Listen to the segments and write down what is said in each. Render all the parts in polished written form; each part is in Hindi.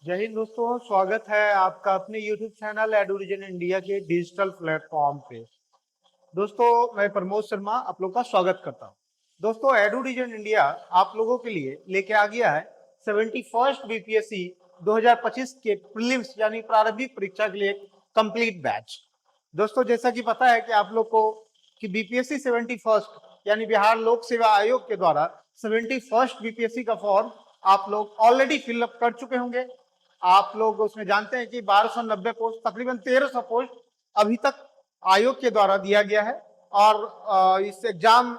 जय हिंद दोस्तों, स्वागत है आपका अपने YouTube चैनल एडुविजन इंडिया के डिजिटल प्लेटफॉर्म पे। दोस्तों, मैं प्रमोद शर्मा आप लोग का स्वागत करता हूं। दोस्तों, एडुविजन इंडिया आप लोगों के लिए लेके आ गया है 71st बीपीएससी 2025 के प्रीलिम्स यानी प्रारंभिक परीक्षा के लिए एक कंप्लीट बैच। दोस्तों, जैसा कि पता है कि आप लोग को कि बीपीएससी 71st यानी बिहार लोक सेवा आयोग के द्वारा 71st बीपीएससी का फॉर्म आप लोग ऑलरेडी फिलअप कर चुके होंगे। आप लोग उसमें जानते हैं कि 1290 पोस्ट, तकरीबन 1300 पोस्ट अभी तक आयोग के द्वारा दिया गया है और इस एग्जाम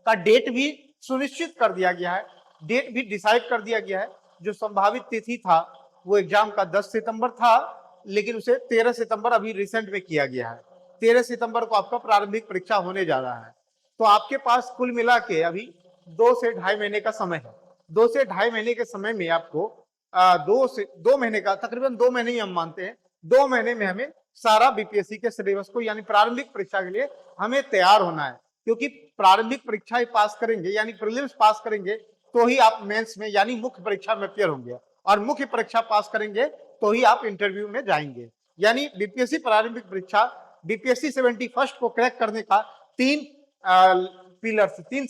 का डेट भी सुनिश्चित कर दिया गया है, डेट भी डिसाइड कर दिया गया है। जो संभावित तिथि था वो एग्जाम का 10 सितंबर था, लेकिन उसे 13 सितंबर अभी रिसेंट में किया गया है। 13 सितंबर को आपका प्रारंभिक परीक्षा होने जा रहा है। तो आपके पास कुल मिला के अभी 2 से 2.5 महीने का समय है। 2 से 2.5 महीने के समय में आपको 2 महीने का, तकरीबन 2 महीने ही हम मानते हैं, 2 महीने में हमें सारा बीपीएससी के सिलेबस को यानी प्रारंभिक परीक्षा के लिए हमें तैयार होना है। क्योंकि प्रारंभिक परीक्षा ही पास करेंगे यानी प्रीलिम्स पास करेंगे तो ही आप मेंस में यानी मुख्य परीक्षा में अपियर होंगे, और मुख्य परीक्षा पास करेंगे तो ही आप इंटरव्यू में जाएंगे। यानी बीपीएससी प्रारंभिक परीक्षा बीपीएससी 71st को क्रैक करने का 3 पिलर्स, 3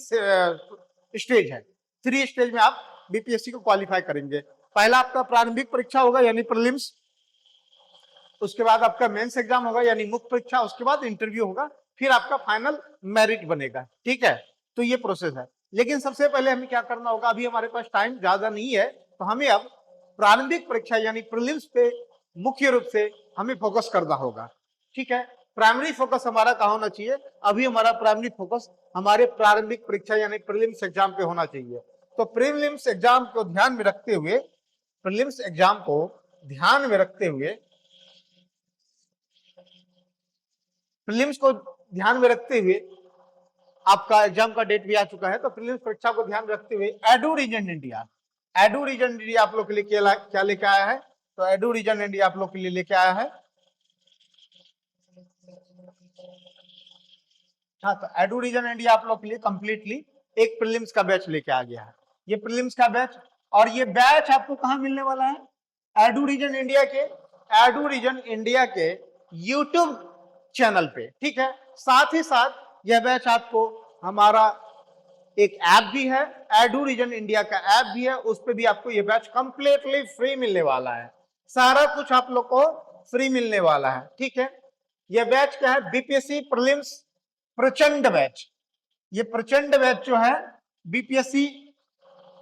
स्टेज है। 3 स्टेज में आप बीपीएससी को क्वालिफाई करेंगे। पहला आपका प्रारंभिक परीक्षा होगा यानी प्रीलिम्स, उसके बाद आपका मेंस एग्जाम होगा यानी मुख्य परीक्षा, उसके बाद इंटरव्यू होगा, फिर आपका फाइनल मेरिट बनेगा। ठीक है, तो ये प्रोसेस है। लेकिन सबसे पहले हमें क्या करना होगा, अभी हमारे पास टाइम ज्यादा नहीं है, तो हमें अब प्रारंभिक परीक्षा यानी प्रीलिम्स पे मुख्य रूप से हमें फोकस करना होगा। ठीक है, प्राइमरी फोकस हमारा कहाँ होना चाहिए? अभी हमारा प्राइमरी फोकस हमारे प्रारंभिक परीक्षा यानी प्रीलिम्स एग्जाम पे होना चाहिए। तो प्रीलिम्स एग्जाम को ध्यान में रखते हुए, प्रीलिम्स एग्जाम को ध्यान में रखते हुए, प्रीलिम्स को ध्यान में रखते हुए आपका एग्जाम का डेट भी आ चुका है, तो प्रीलिम्स परीक्षा को ध्यान रखते हुए एडुविजन इंडिया, एडुविजन इंडिया आप लोग के लिए क्या लेके आया है? तो एडुविजन इंडिया आप लोग के लिए लेके आया है, हाँ, तो एडुविजन इंडिया आप लोग के लिए कंप्लीटली एक प्रीलिम्स का बैच लेके आ गया है। ये प्रीलिम्स का बैच, और ये बैच आपको कहां मिलने वाला है? एडुविजन इंडिया के, एडुविजन इंडिया के यूट्यूब चैनल पे। ठीक है, साथ ही साथ यह बैच आपको हमारा एक ऐप भी है, एडुविजन इंडिया का ऐप भी है, उस पर भी आपको ये बैच कंप्लीटली फ्री मिलने वाला है। सारा कुछ आप लोग को फ्री मिलने वाला है। ठीक है, यह बैच क्या है? बीपीएससी प्रीलिम्स प्रचंड बैच। ये प्रचंड बैच जो है बीपीएससी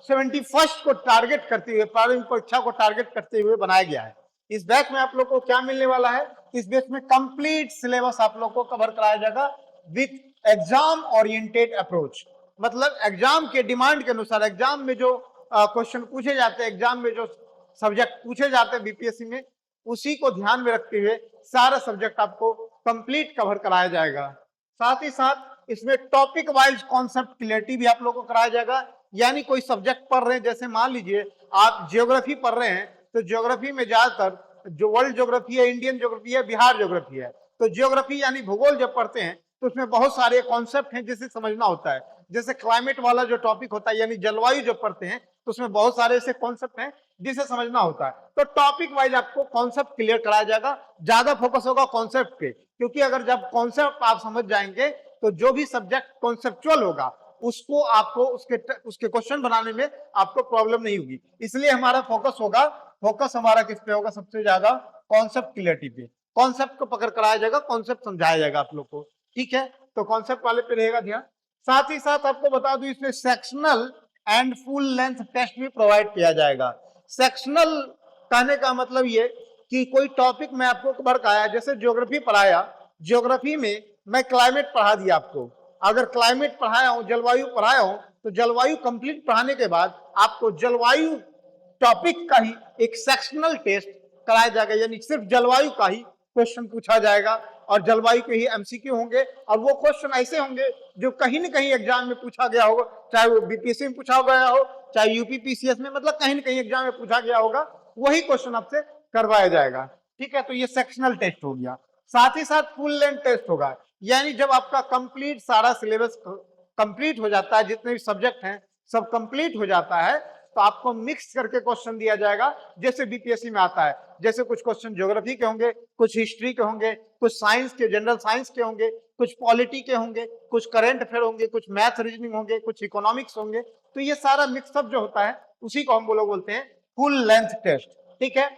71st को टारगेट करते हुए, प्रारंभिक परीक्षा को टारगेट करते हुए बनाया गया है। इस बैच में आप लोग को क्या मिलने वाला है? इस बैच में कंप्लीट सिलेबस आप लोग को कवर कराया जाएगा विथ एग्जाम ओरिएंटेड अप्रोच। मतलब एग्जाम के डिमांड के अनुसार, एग्जाम में जो क्वेश्चन पूछे जाते हैं, एग्जाम में जो सब्जेक्ट पूछे जाते हैं बीपीएससी में, उसी को ध्यान में रखते हुए सारा सब्जेक्ट आपको कंप्लीट कवर कराया जाएगा। साथ ही साथ इसमें टॉपिक वाइज कॉन्सेप्ट क्लियरिटी भी आप लोगों को कराया जाएगा। यानी कोई सब्जेक्ट पढ़ रहे हैं, जैसे मान लीजिए आप ज्योग्राफी पढ़ रहे हैं, तो ज्योग्राफी में ज्यादातर जो वर्ल्ड ज्योग्राफी है, इंडियन ज्योग्राफी है, बिहार ज्योग्राफी है, तो ज्योग्राफी यानी भूगोल जब पढ़ते हैं तो उसमें बहुत सारे कॉन्सेप्ट हैं जिसे समझना होता है। जैसे क्लाइमेट वाला जो टॉपिक होता है यानी जलवायु जब पढ़ते हैं तो उसमें बहुत सारे ऐसे कॉन्सेप्ट हैं जिसे समझना होता है। तो टॉपिक वाइज आपको कॉन्सेप्ट क्लियर कराया जाएगा, ज्यादा फोकस होगा कॉन्सेप्ट पे, क्योंकि अगर जब कॉन्सेप्ट आप समझ जाएंगे तो जो भी सब्जेक्ट कॉन्सेप्चुअल होगा उसको आपको उसके क्वेश्चन बनाने में आपको प्रॉब्लम नहीं होगी। इसलिए हमारा फोकस होगा, फोकस हमारा किस पे होगा? सबसे ज्यादा कॉन्सेप्ट क्लियरिटी पे। कॉन्सेप्ट को पकड़ कराया जाएगा, कॉन्सेप्ट समझाया जाएगा आप लोग को। ठीक है, तो कॉन्सेप्ट वाले पे रहेगा ध्यान। साथ ही साथ आपको बता दूं, इसमें sectional and full length test भी प्रोवाइड किया जाएगा। सेक्शनल कहने का मतलब ये कि कोई टॉपिक मैं आपको कवर कराया, जैसे ज्योग्राफी पढ़ाया, ज्योग्राफी में मैं क्लाइमेट पढ़ा दिया आपको, अगर क्लाइमेट पढ़ाया हूं, जलवायु पढ़ाया हूं, तो जलवायु कंप्लीट पढ़ाने के बाद आपको जलवायु टॉपिक का ही एक सेक्शनल टेस्ट कराया जाएगा, यानी सिर्फ जलवायु का ही क्वेश्चन पूछा जाएगा, और जलवायु के ही एमसीक्यू होंगे, और वो क्वेश्चन ऐसे होंगे जो कहीं ना कहीं एग्जाम में पूछा गया होगा, चाहे वो बीपीएससी में पूछा गया हो, चाहे यूपीपीसीएस में, मतलब कहीं ना कहीं एग्जाम में पूछा गया होगा, वही क्वेश्चन आपसे करवाया जाएगा। ठीक है, तो ये सेक्शनल टेस्ट हो गया। साथ ही साथ फुल लेंथ टेस्ट होगा, यानी जब आपका कंप्लीट सारा सिलेबस कंप्लीट हो जाता है, जितने भी सब्जेक्ट हैं सब कंप्लीट हो जाता है, तो आपको मिक्स करके क्वेश्चन दिया जाएगा जैसे बीपीएससी में आता है। जैसे कुछ क्वेश्चन ज्योग्राफी के होंगे, कुछ हिस्ट्री के होंगे, कुछ साइंस के, जनरल साइंस के होंगे, कुछ पॉलिटी के होंगे, कुछ करंट अफेयर होंगे, कुछ मैथ रीजनिंग होंगे, कुछ इकोनॉमिक्स होंगे। तो ये सारा मिक्सअप जो होता है उसी को हम लोग बोलते हैं फुल लेंथ टेस्ट। ठीक है,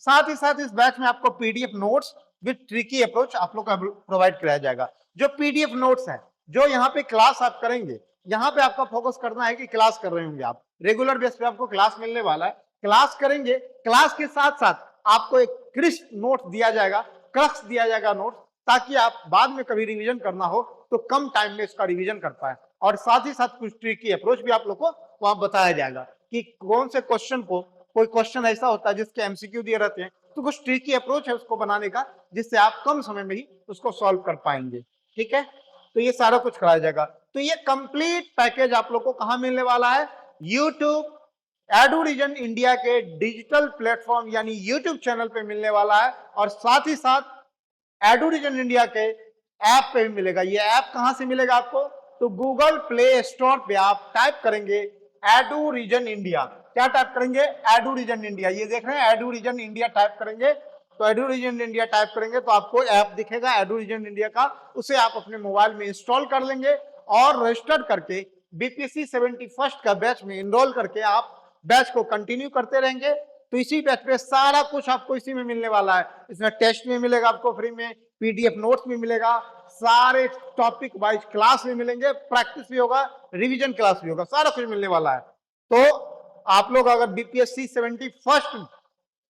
साथ ही साथ इस बैच में आपको PDF notes with tricky approach आप लोग का प्रोवाइड कराया जाएगा। जो पीडीएफ नोट्स है, जो यहाँ पे क्लास आप करेंगे, यहाँ पे आपका फोकस करना है कि क्लास कर रहे होंगे आप, रेगुलर बेस पे आपको क्लास मिलने वाला है, क्लास करेंगे, क्लास के साथ साथ आपको एक क्रिस्प नोट दिया जाएगा, क्रक्स दिया जाएगा नोट, ताकि आप बाद में कभी रिवीजन करना हो तो कम टाइम में इसका रिवीजन कर पाए। और साथ ही साथ कुछ ट्रिकी अप्रोच भी आप लोग को वहां बताया जाएगा कि कौन से क्वेश्चन को, कोई क्वेश्चन ऐसा होता है जिसके एमसीक्यू दिए रहते हैं, तो कुछ ट्रिकी अप्रोच है उसको बनाने का जिससे आप कम समय में ही उसको सॉल्व कर पाएंगे। ठीक है, तो ये सारा कुछ कराया जाएगा। तो ये कंप्लीट पैकेज आप लोग को कहां मिलने वाला है? यूट्यूब एडुरीजन इंडिया के डिजिटल प्लेटफॉर्म यानी यूट्यूब चैनल पे मिलने वाला है, और साथ ही साथ एडुरीजन इंडिया के ऐप पे भी मिलेगा। ये ऐप कहां से मिलेगा आपको? तो गूगल प्ले स्टोर पे आप टाइप करेंगे एडुरीजन इंडिया। क्या टाइप करेंगे? एडुरीजन इंडिया। ये देख रहे हैं एडुरीजन इंडिया टाइप करेंगे, तो एडुरीजन इंडिया टाइप करेंगे तो आपको ऐप दिखेगा एडुरीजन इंडिया का, उसे आप अपने मोबाइल में इंस्टॉल कर लेंगे और रजिस्टर करके बीपीएससी 71st का बैच में एनरोल करके आप बैच को कंटिन्यू करते रहेंगे। तो इसी बैच पे सारा कुछ आपको इसी में मिलने वाला है। इसमें टेस्ट भी मिलेगा आपको फ्री में, पीडीएफ नोट्स भी मिलेगा, सारे टॉपिक वाइज क्लास भी मिलेंगे, प्रैक्टिस भी होगा, रिवीजन क्लास भी होगा, सारा कुछ मिलने वाला है। तो आप लोग अगर बीपीएससी 71st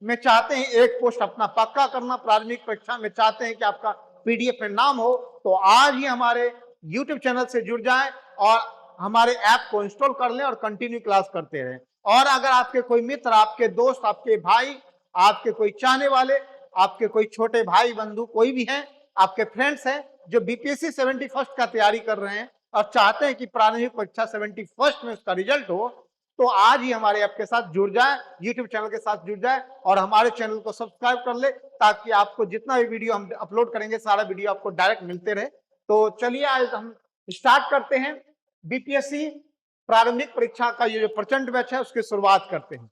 में चाहते हैं एक पोस्ट अपना पक्का करना, प्रारंभिक परीक्षा में चाहते हैं कि आपका पीडीएफ में नाम हो, तो आज ही हमारे यूट्यूब चैनल से जुड़ जाएं और हमारे ऐप को इंस्टॉल कर लें और कंटिन्यू क्लास करते रहें। और अगर आपके कोई मित्र, आपके दोस्त, आपके भाई, आपके कोई चाहने वाले, आपके कोई छोटे भाई बंधु कोई भी हैं, आपके फ्रेंड्स हैं जो बीपीएससी 71st का तैयारी कर रहे हैं और चाहते हैं कि प्रारंभिक परीक्षा 71st में उसका रिजल्ट हो, तो आज ही हमारे ऐप के साथ जुड़ जाए, यूट्यूब चैनल के साथ जुड़ जाए और हमारे चैनल को सब्सक्राइब कर ले, ताकि आपको जितना भी वीडियो हम अपलोड करेंगे सारा वीडियो आपको डायरेक्ट मिलते रहे। तो चलिए आज हम स्टार्ट करते हैं बीपीएससी प्रारंभिक परीक्षा का ये जो प्रचंड बैच है उसकी शुरुआत करते हैं।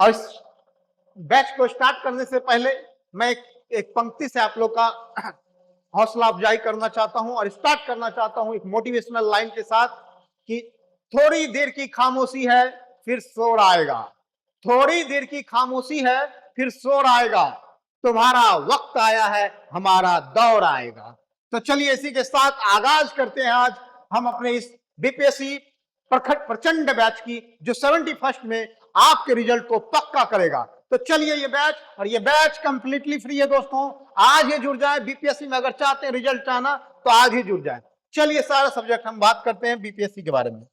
और इस बैच को स्टार्ट करने से पहले मैं एक पंक्ति से आप लोग का हौसला अफजाई करना चाहता हूं और स्टार्ट करना चाहता हूं एक मोटिवेशनल लाइन के साथ कि थोड़ी देर की खामोशी है फिर शोर आएगा, थोड़ी देर की खामोशी है फिर शोर आएगा, तुम्हारा वक्त आया है हमारा दौर आएगा। तो चलिए इसी के साथ आगाज करते हैं आज हम अपने इस बीपीएससी प्रचंड बैच की, जो 71st में आपके रिजल्ट को पक्का करेगा। तो चलिए ये बैच, और ये बैच कंप्लीटली फ्री है दोस्तों, आज ही जुड़ जाए बीपीएससी में। अगर चाहते हैं रिजल्ट आना तो आज ही जुड़ जाए। चलिए सारा सब्जेक्ट हम बात करते हैं बीपीएससी के बारे में।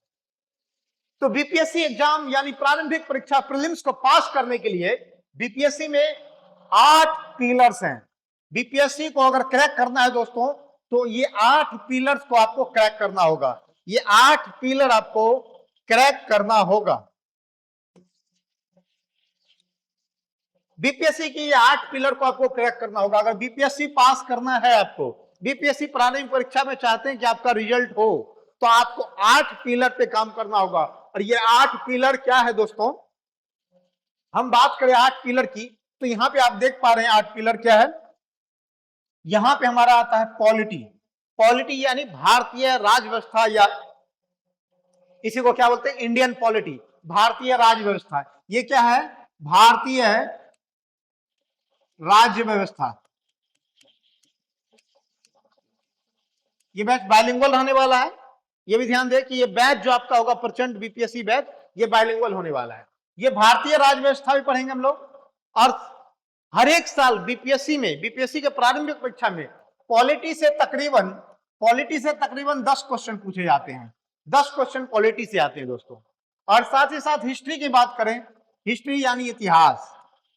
तो बीपीएससी एग्जाम यानी प्रारंभिक परीक्षा प्रीलिम्स को पास करने के लिए बीपीएससी में 8 पिलर्स हैं। बीपीएससी को अगर क्रैक करना है दोस्तों तो ये 8 पिलर्स को आपको क्रैक करना होगा। ये 8 पिलर आपको क्रैक करना होगा। बीपीएससी की ये 8 पिलर को आपको क्रैक करना होगा। अगर बीपीएससी पास करना है आपको, बीपीएससी प्रारंभिक परीक्षा में चाहते हैं कि आपका रिजल्ट हो, तो आपको 8 पिलर पे काम करना होगा। और ये 8 पिलर क्या है दोस्तों? हम बात करें 8 पिलर की, तो यहां पे आप देख पा रहे हैं 8 पिलर क्या है। यहां पे हमारा आता है पॉलिटी। पॉलिटी यानी भारतीय राज व्यवस्था, या इसी को क्या बोलते हैं? इंडियन पॉलिटी, भारतीय राज व्यवस्था। ये क्या है? भारतीय राज्य व्यवस्था। ये बैच बाइलिंगुअल रहने वाला है। ये भी ध्यान दें कि ये बैच जो आपका होगा प्रचंड बीपीएससी बैच, ये बाइलिंगुअल होने वाला है। ये भारतीय राज व्यवस्था भी पढ़ेंगे हम लोग। और हर एक साल बीपीएससी में, बीपीएससी के प्रारंभिक परीक्षा में पॉलिटी से तकरीबन 10 क्वेश्चन पूछे जाते हैं। 10 क्वेश्चन पॉलिटी से आते हैं दोस्तों। और साथ ही साथ हिस्ट्री की बात करें, हिस्ट्री यानी इतिहास,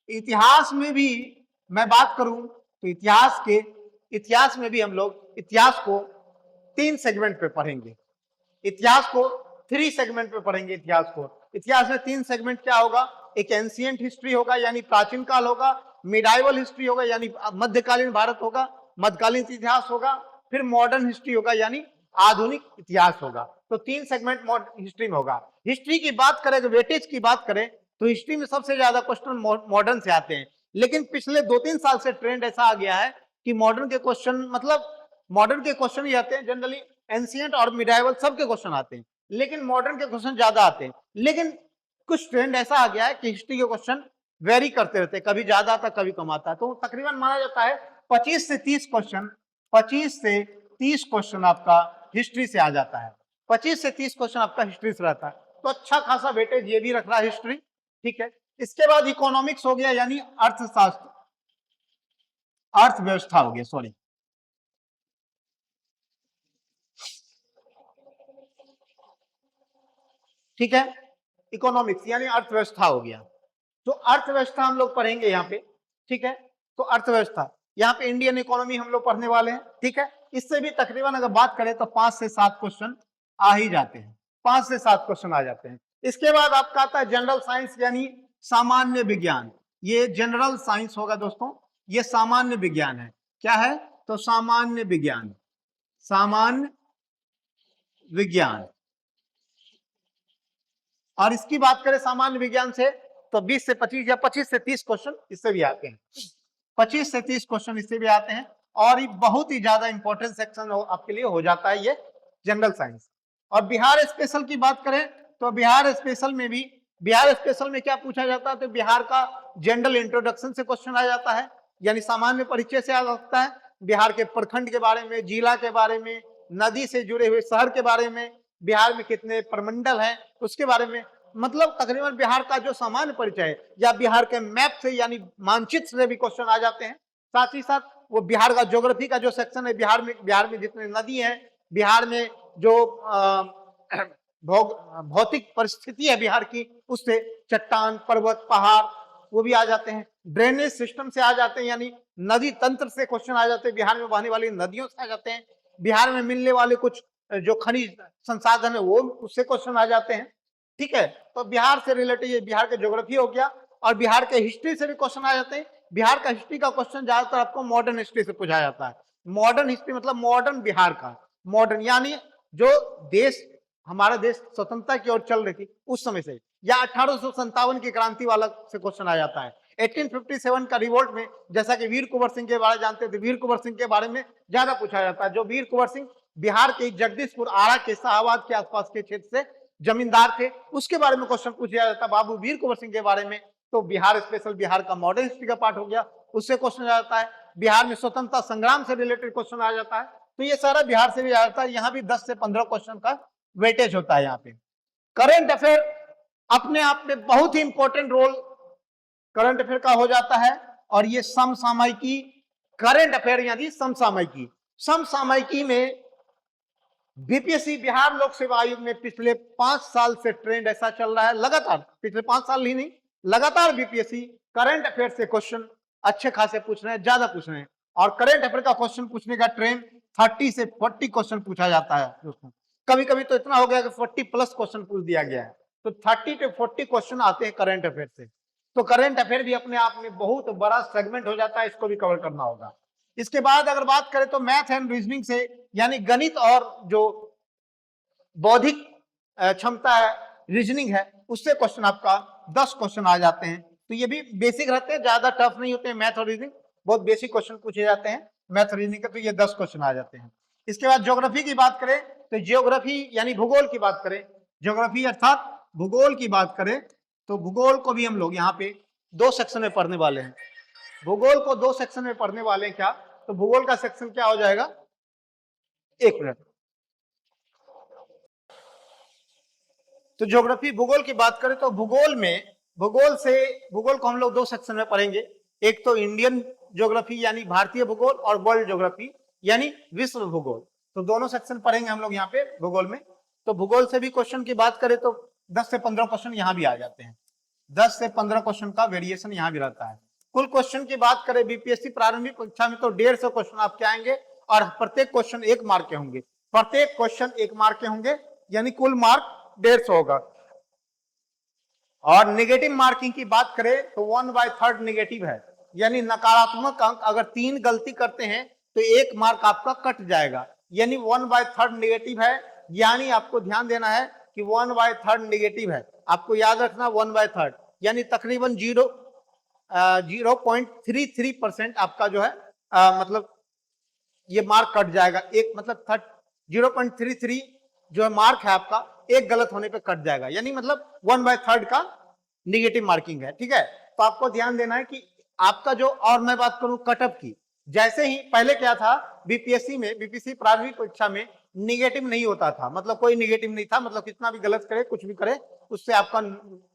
इतिहास में भी मैं बात करूं तो इतिहास में भी हम लोग इतिहास को 3 सेगमेंट पे पढ़ेंगे। इतिहास को 3 सेगमेंट पे पढ़ेंगे। इतिहास में 3 सेगमेंट क्या होगा? एक एंशिएंट हिस्ट्री होगा यानी प्राचीन काल होगा, मिडाइवल हिस्ट्री होगा यानी मध्यकालीन भारत होगा, मध्यकालीन इतिहास होगा, फिर मॉडर्न हिस्ट्री होगा यानी आधुनिक इतिहास होगा। तो 3 सेगमेंट हिस्ट्री में होगा। हिस्ट्री की बात करें, वेटेज की बात करें, तो हिस्ट्री में सबसे ज्यादा क्वेश्चन मॉडर्न से आते हैं। लेकिन पिछले 2-3 साल से ट्रेंड ऐसा आ गया है कि मॉडर्न के क्वेश्चन, मतलब मॉडर्न के क्वेश्चन ही आते हैं जनरली, एंशिएंट और मिडाइवल सबके क्वेश्चन आते हैं, लेकिन मॉडर्न के क्वेश्चन ज्यादा आते हैं। लेकिन कुछ ट्रेंड ऐसा आ गया है कि हिस्ट्री के क्वेश्चन वेरी करते रहते हैं, कभी ज्यादा आता कभी कम आता है। तो तकरीबन माना जाता है 25 से 30 क्वेश्चन, 25 से 30 क्वेश्चन आपका हिस्ट्री से आ जाता है। 25 से 30 क्वेश्चन आपका हिस्ट्री से रहता है, तो अच्छा खासा वेटेज ये भी रख रहा है हिस्ट्री। ठीक है, इसके बाद इकोनॉमिक्स हो गया, यानी अर्थशास्त्र, अर्थव्यवस्था हो गया, सॉरी, ठीक है, इकोनॉमिक्स यानी अर्थव्यवस्था हो गया। तो अर्थव्यवस्था हम लोग पढ़ेंगे यहाँ पे, ठीक है। तो अर्थव्यवस्था यहाँ पे इंडियन इकोनॉमी हम लोग पढ़ने वाले हैं, ठीक है। इससे भी तकरीबन अगर बात करें तो 5 से 7 क्वेश्चन आ ही जाते हैं, 5 से 7 क्वेश्चन आ जाते हैं। इसके बाद आपका आता है जनरल साइंस यानी सामान्य विज्ञान। ये जनरल साइंस होगा दोस्तों, ये सामान्य विज्ञान है। क्या है? तो सामान्य विज्ञान, सामान्य विज्ञान। और इसकी बात करें सामान्य विज्ञान से तो 20 से 25 या 25 से 30 क्वेश्चन इससे भी आते हैं, 25 से 30 क्वेश्चन इससे भी आते हैं। और ये बहुत ही ज्यादा इंपॉर्टेंट सेक्शन आपके लिए हो जाता है ये जनरल साइंस। और बिहार स्पेशल की बात करें तो बिहार स्पेशल में भी, बिहार स्पेशल में क्या पूछा जाता है? तो बिहार का जनरल इंट्रोडक्शन से क्वेश्चन आ जाता है, यानी सामान्य परिचय से आ सकता है। बिहार के प्रखंड के बारे में, जिला के बारे में, नदी से जुड़े हुए शहर के बारे में, बिहार में कितने प्रमंडल हैं उसके बारे में, मतलब तकरीबन बिहार का जो सामान्य परिचय है, या बिहार के मैप से यानी मानचित्र से भी क्वेश्चन आ जाते हैं। साथ ही साथ वो बिहार का ज्योग्राफी का जो सेक्शन है, बिहार में जितने नदी है, बिहार में जो भौतिक परिस्थिति है बिहार की, उससे चट्टान, पर्वत, पहाड़ वो भी आ जाते हैं। ड्रेनेज सिस्टम से आ जाते हैं, यानी नदी तंत्र से क्वेश्चन आ जाते हैं, बिहार में बहने वाली नदियों से आ जाते हैं। बिहार में मिलने वाले कुछ जो खनिज संसाधन है वो उससे क्वेश्चन आ जाते हैं, ठीक है। तो बिहार से रिलेटेड बिहार के ज्योग्राफी हो गया, और बिहार के हिस्ट्री से भी क्वेश्चन आ जाते हैं। बिहार का हिस्ट्री का क्वेश्चन ज्यादातर आपको मॉडर्न हिस्ट्री से पूछा जाता है। मॉडर्न हिस्ट्री मतलब मॉडर्न बिहार का, मॉडर्न यानी जो देश, हमारा देश स्वतंत्रता की ओर चल रही थी उस समय से, या 1857 की क्रांति वाला से क्वेश्चन आ जाता है। 1857 का रिवोल्ट में, जैसा कि वीर कुंवर सिंह के बारे में जानते थे, वीर कुंवर सिंह के बारे में ज्यादा पूछा जाता है। जो वीर कुंवर सिंह बिहार के जगदीशपुर, आरा के, शाहबाद के आसपास के क्षेत्र से जमींदार थे, उसके बारे में क्वेश्चन पूछा जाता है। बाबू वीर कुंवर सिंह के बारे में तो बिहार स्पेशल, बिहार का मॉडर्न हिस्ट्री का पार्ट हो गया, उससे क्वेश्चन आ जाता है। बिहार में स्वतंत्रता संग्राम से रिलेटेड क्वेश्चन आ जाता है। तो ये सारा बिहार से भी आ जाता है। यहाँ भी 10 से 15 क्वेश्चन का वेटेज होता है। यहाँ पे करंट अफेयर अपने आप में बहुत ही इंपॉर्टेंट रोल करंट अफेयर का हो जाता है। और ये समसामयिकी, करंट अफेयर यानी समसामयिकी, समसामयिकी में बीपीएससी बिहार लोक सेवा आयोग में पिछले 5 साल से ट्रेंड ऐसा चल रहा है, लगातार, पिछले 5 साल ही नहीं, लगातार बीपीएससी करंट अफेयर से क्वेश्चन अच्छे खासे पूछ रहे हैं, ज्यादा पूछ रहे हैं। और करंट अफेयर का क्वेश्चन पूछने का ट्रेंड 30 से 40 क्वेश्चन पूछा जाता है दोस्तों। कभी कभी तो इतना हो गया कि 40 प्लस क्वेश्चन पूछ दिया गया है। तो 30 से 40 क्वेश्चन आते हैं करंट अफेयर से। तो करंट अफेयर भी अपने आप में बहुत बड़ा सेगमेंट हो जाता है, इसको भी कवर करना होगा। इसके बाद अगर बात करें तो मैथ एंड रीजनिंग से, यानी गणित और जो बौद्धिक क्षमता है, रीजनिंग है, उससे क्वेश्चन आपका 10 क्वेश्चन आ जाते हैं। तो ये भी बेसिक रहते हैं, ज्यादा टफ नहीं होते हैं। मैथ और रीजनिंग बहुत बेसिक क्वेश्चन पूछे जाते हैं मैथ और रीजनिंग के, तो ये 10 क्वेश्चन आ जाते हैं। इसके बाद ज्योग्राफी की बात करें तो ज्योग्राफी यानी भूगोल की बात करें, ज्योग्राफी अर्थात भूगोल की बात करें तो भूगोल को भी हम लोग यहाँ पे 2 सेक्शन में पढ़ने वाले हैं। भूगोल को 2 सेक्शन में पढ़ने वाले हैं। क्या? तो भूगोल का सेक्शन क्या हो जाएगा, 1 मिनट। तो ज्योग्राफी, भूगोल की बात करें तो भूगोल में, भूगोल को हम लोग 2 सेक्शन में पढ़ेंगे। एक तो इंडियन ज्योग्राफी यानी भारतीय भूगोल, और वर्ल्ड ज्योग्राफी यानी विश्व भूगोल। तो दोनों सेक्शन पढ़ेंगे हम लोग यहाँ पे भूगोल में। तो भूगोल से भी क्वेश्चन की बात करें तो 10 से 15 क्वेश्चन यहाँ भी आ जाते हैं। 10 से 15 क्वेश्चन का वेरिएशन यहाँ भी रहता है। कुल क्वेश्चन की बात करें बीपीएससी प्रारंभिक परीक्षा में तो 150 क्वेश्चन आपके आएंगे, और प्रत्येक क्वेश्चन 1 मार्क के होंगे। प्रत्येक क्वेश्चन 1 मार्क के होंगे, यानी कुल मार्क 150 होगा। और नेगेटिव मार्किंग की बात करें तो 1/3 नेगेटिव है, यानी नकारात्मक अंक अगर 3 गलती करते हैं तो 1 मार्क आपका कट जाएगा। यानी 1/3 नेगेटिव है, यानी आपको ध्यान देना है कि 1/3 नेगेटिव है, आपको याद रखना 1/3 यानी तकरीबन 0.33% आपका जो है मतलब ये मार्क कट जाएगा, एक मतलब 0.33 जो है मार्क है आपका एक गलत होने पे कट जाएगा, यानी मतलब 1/3 का निगेटिव मार्किंग है। ठीक है, तो आपको ध्यान देना है कि आपका जो, और मैं बात करूं कटअप की, जैसे ही पहले क्या था बीपीएससी में, बीपीएससी प्रारंभिक परीक्षा में निगेटिव नहीं होता था, मतलब कोई निगेटिव नहीं था, मतलब कितना भी गलत करे कुछ भी करे उससे आपका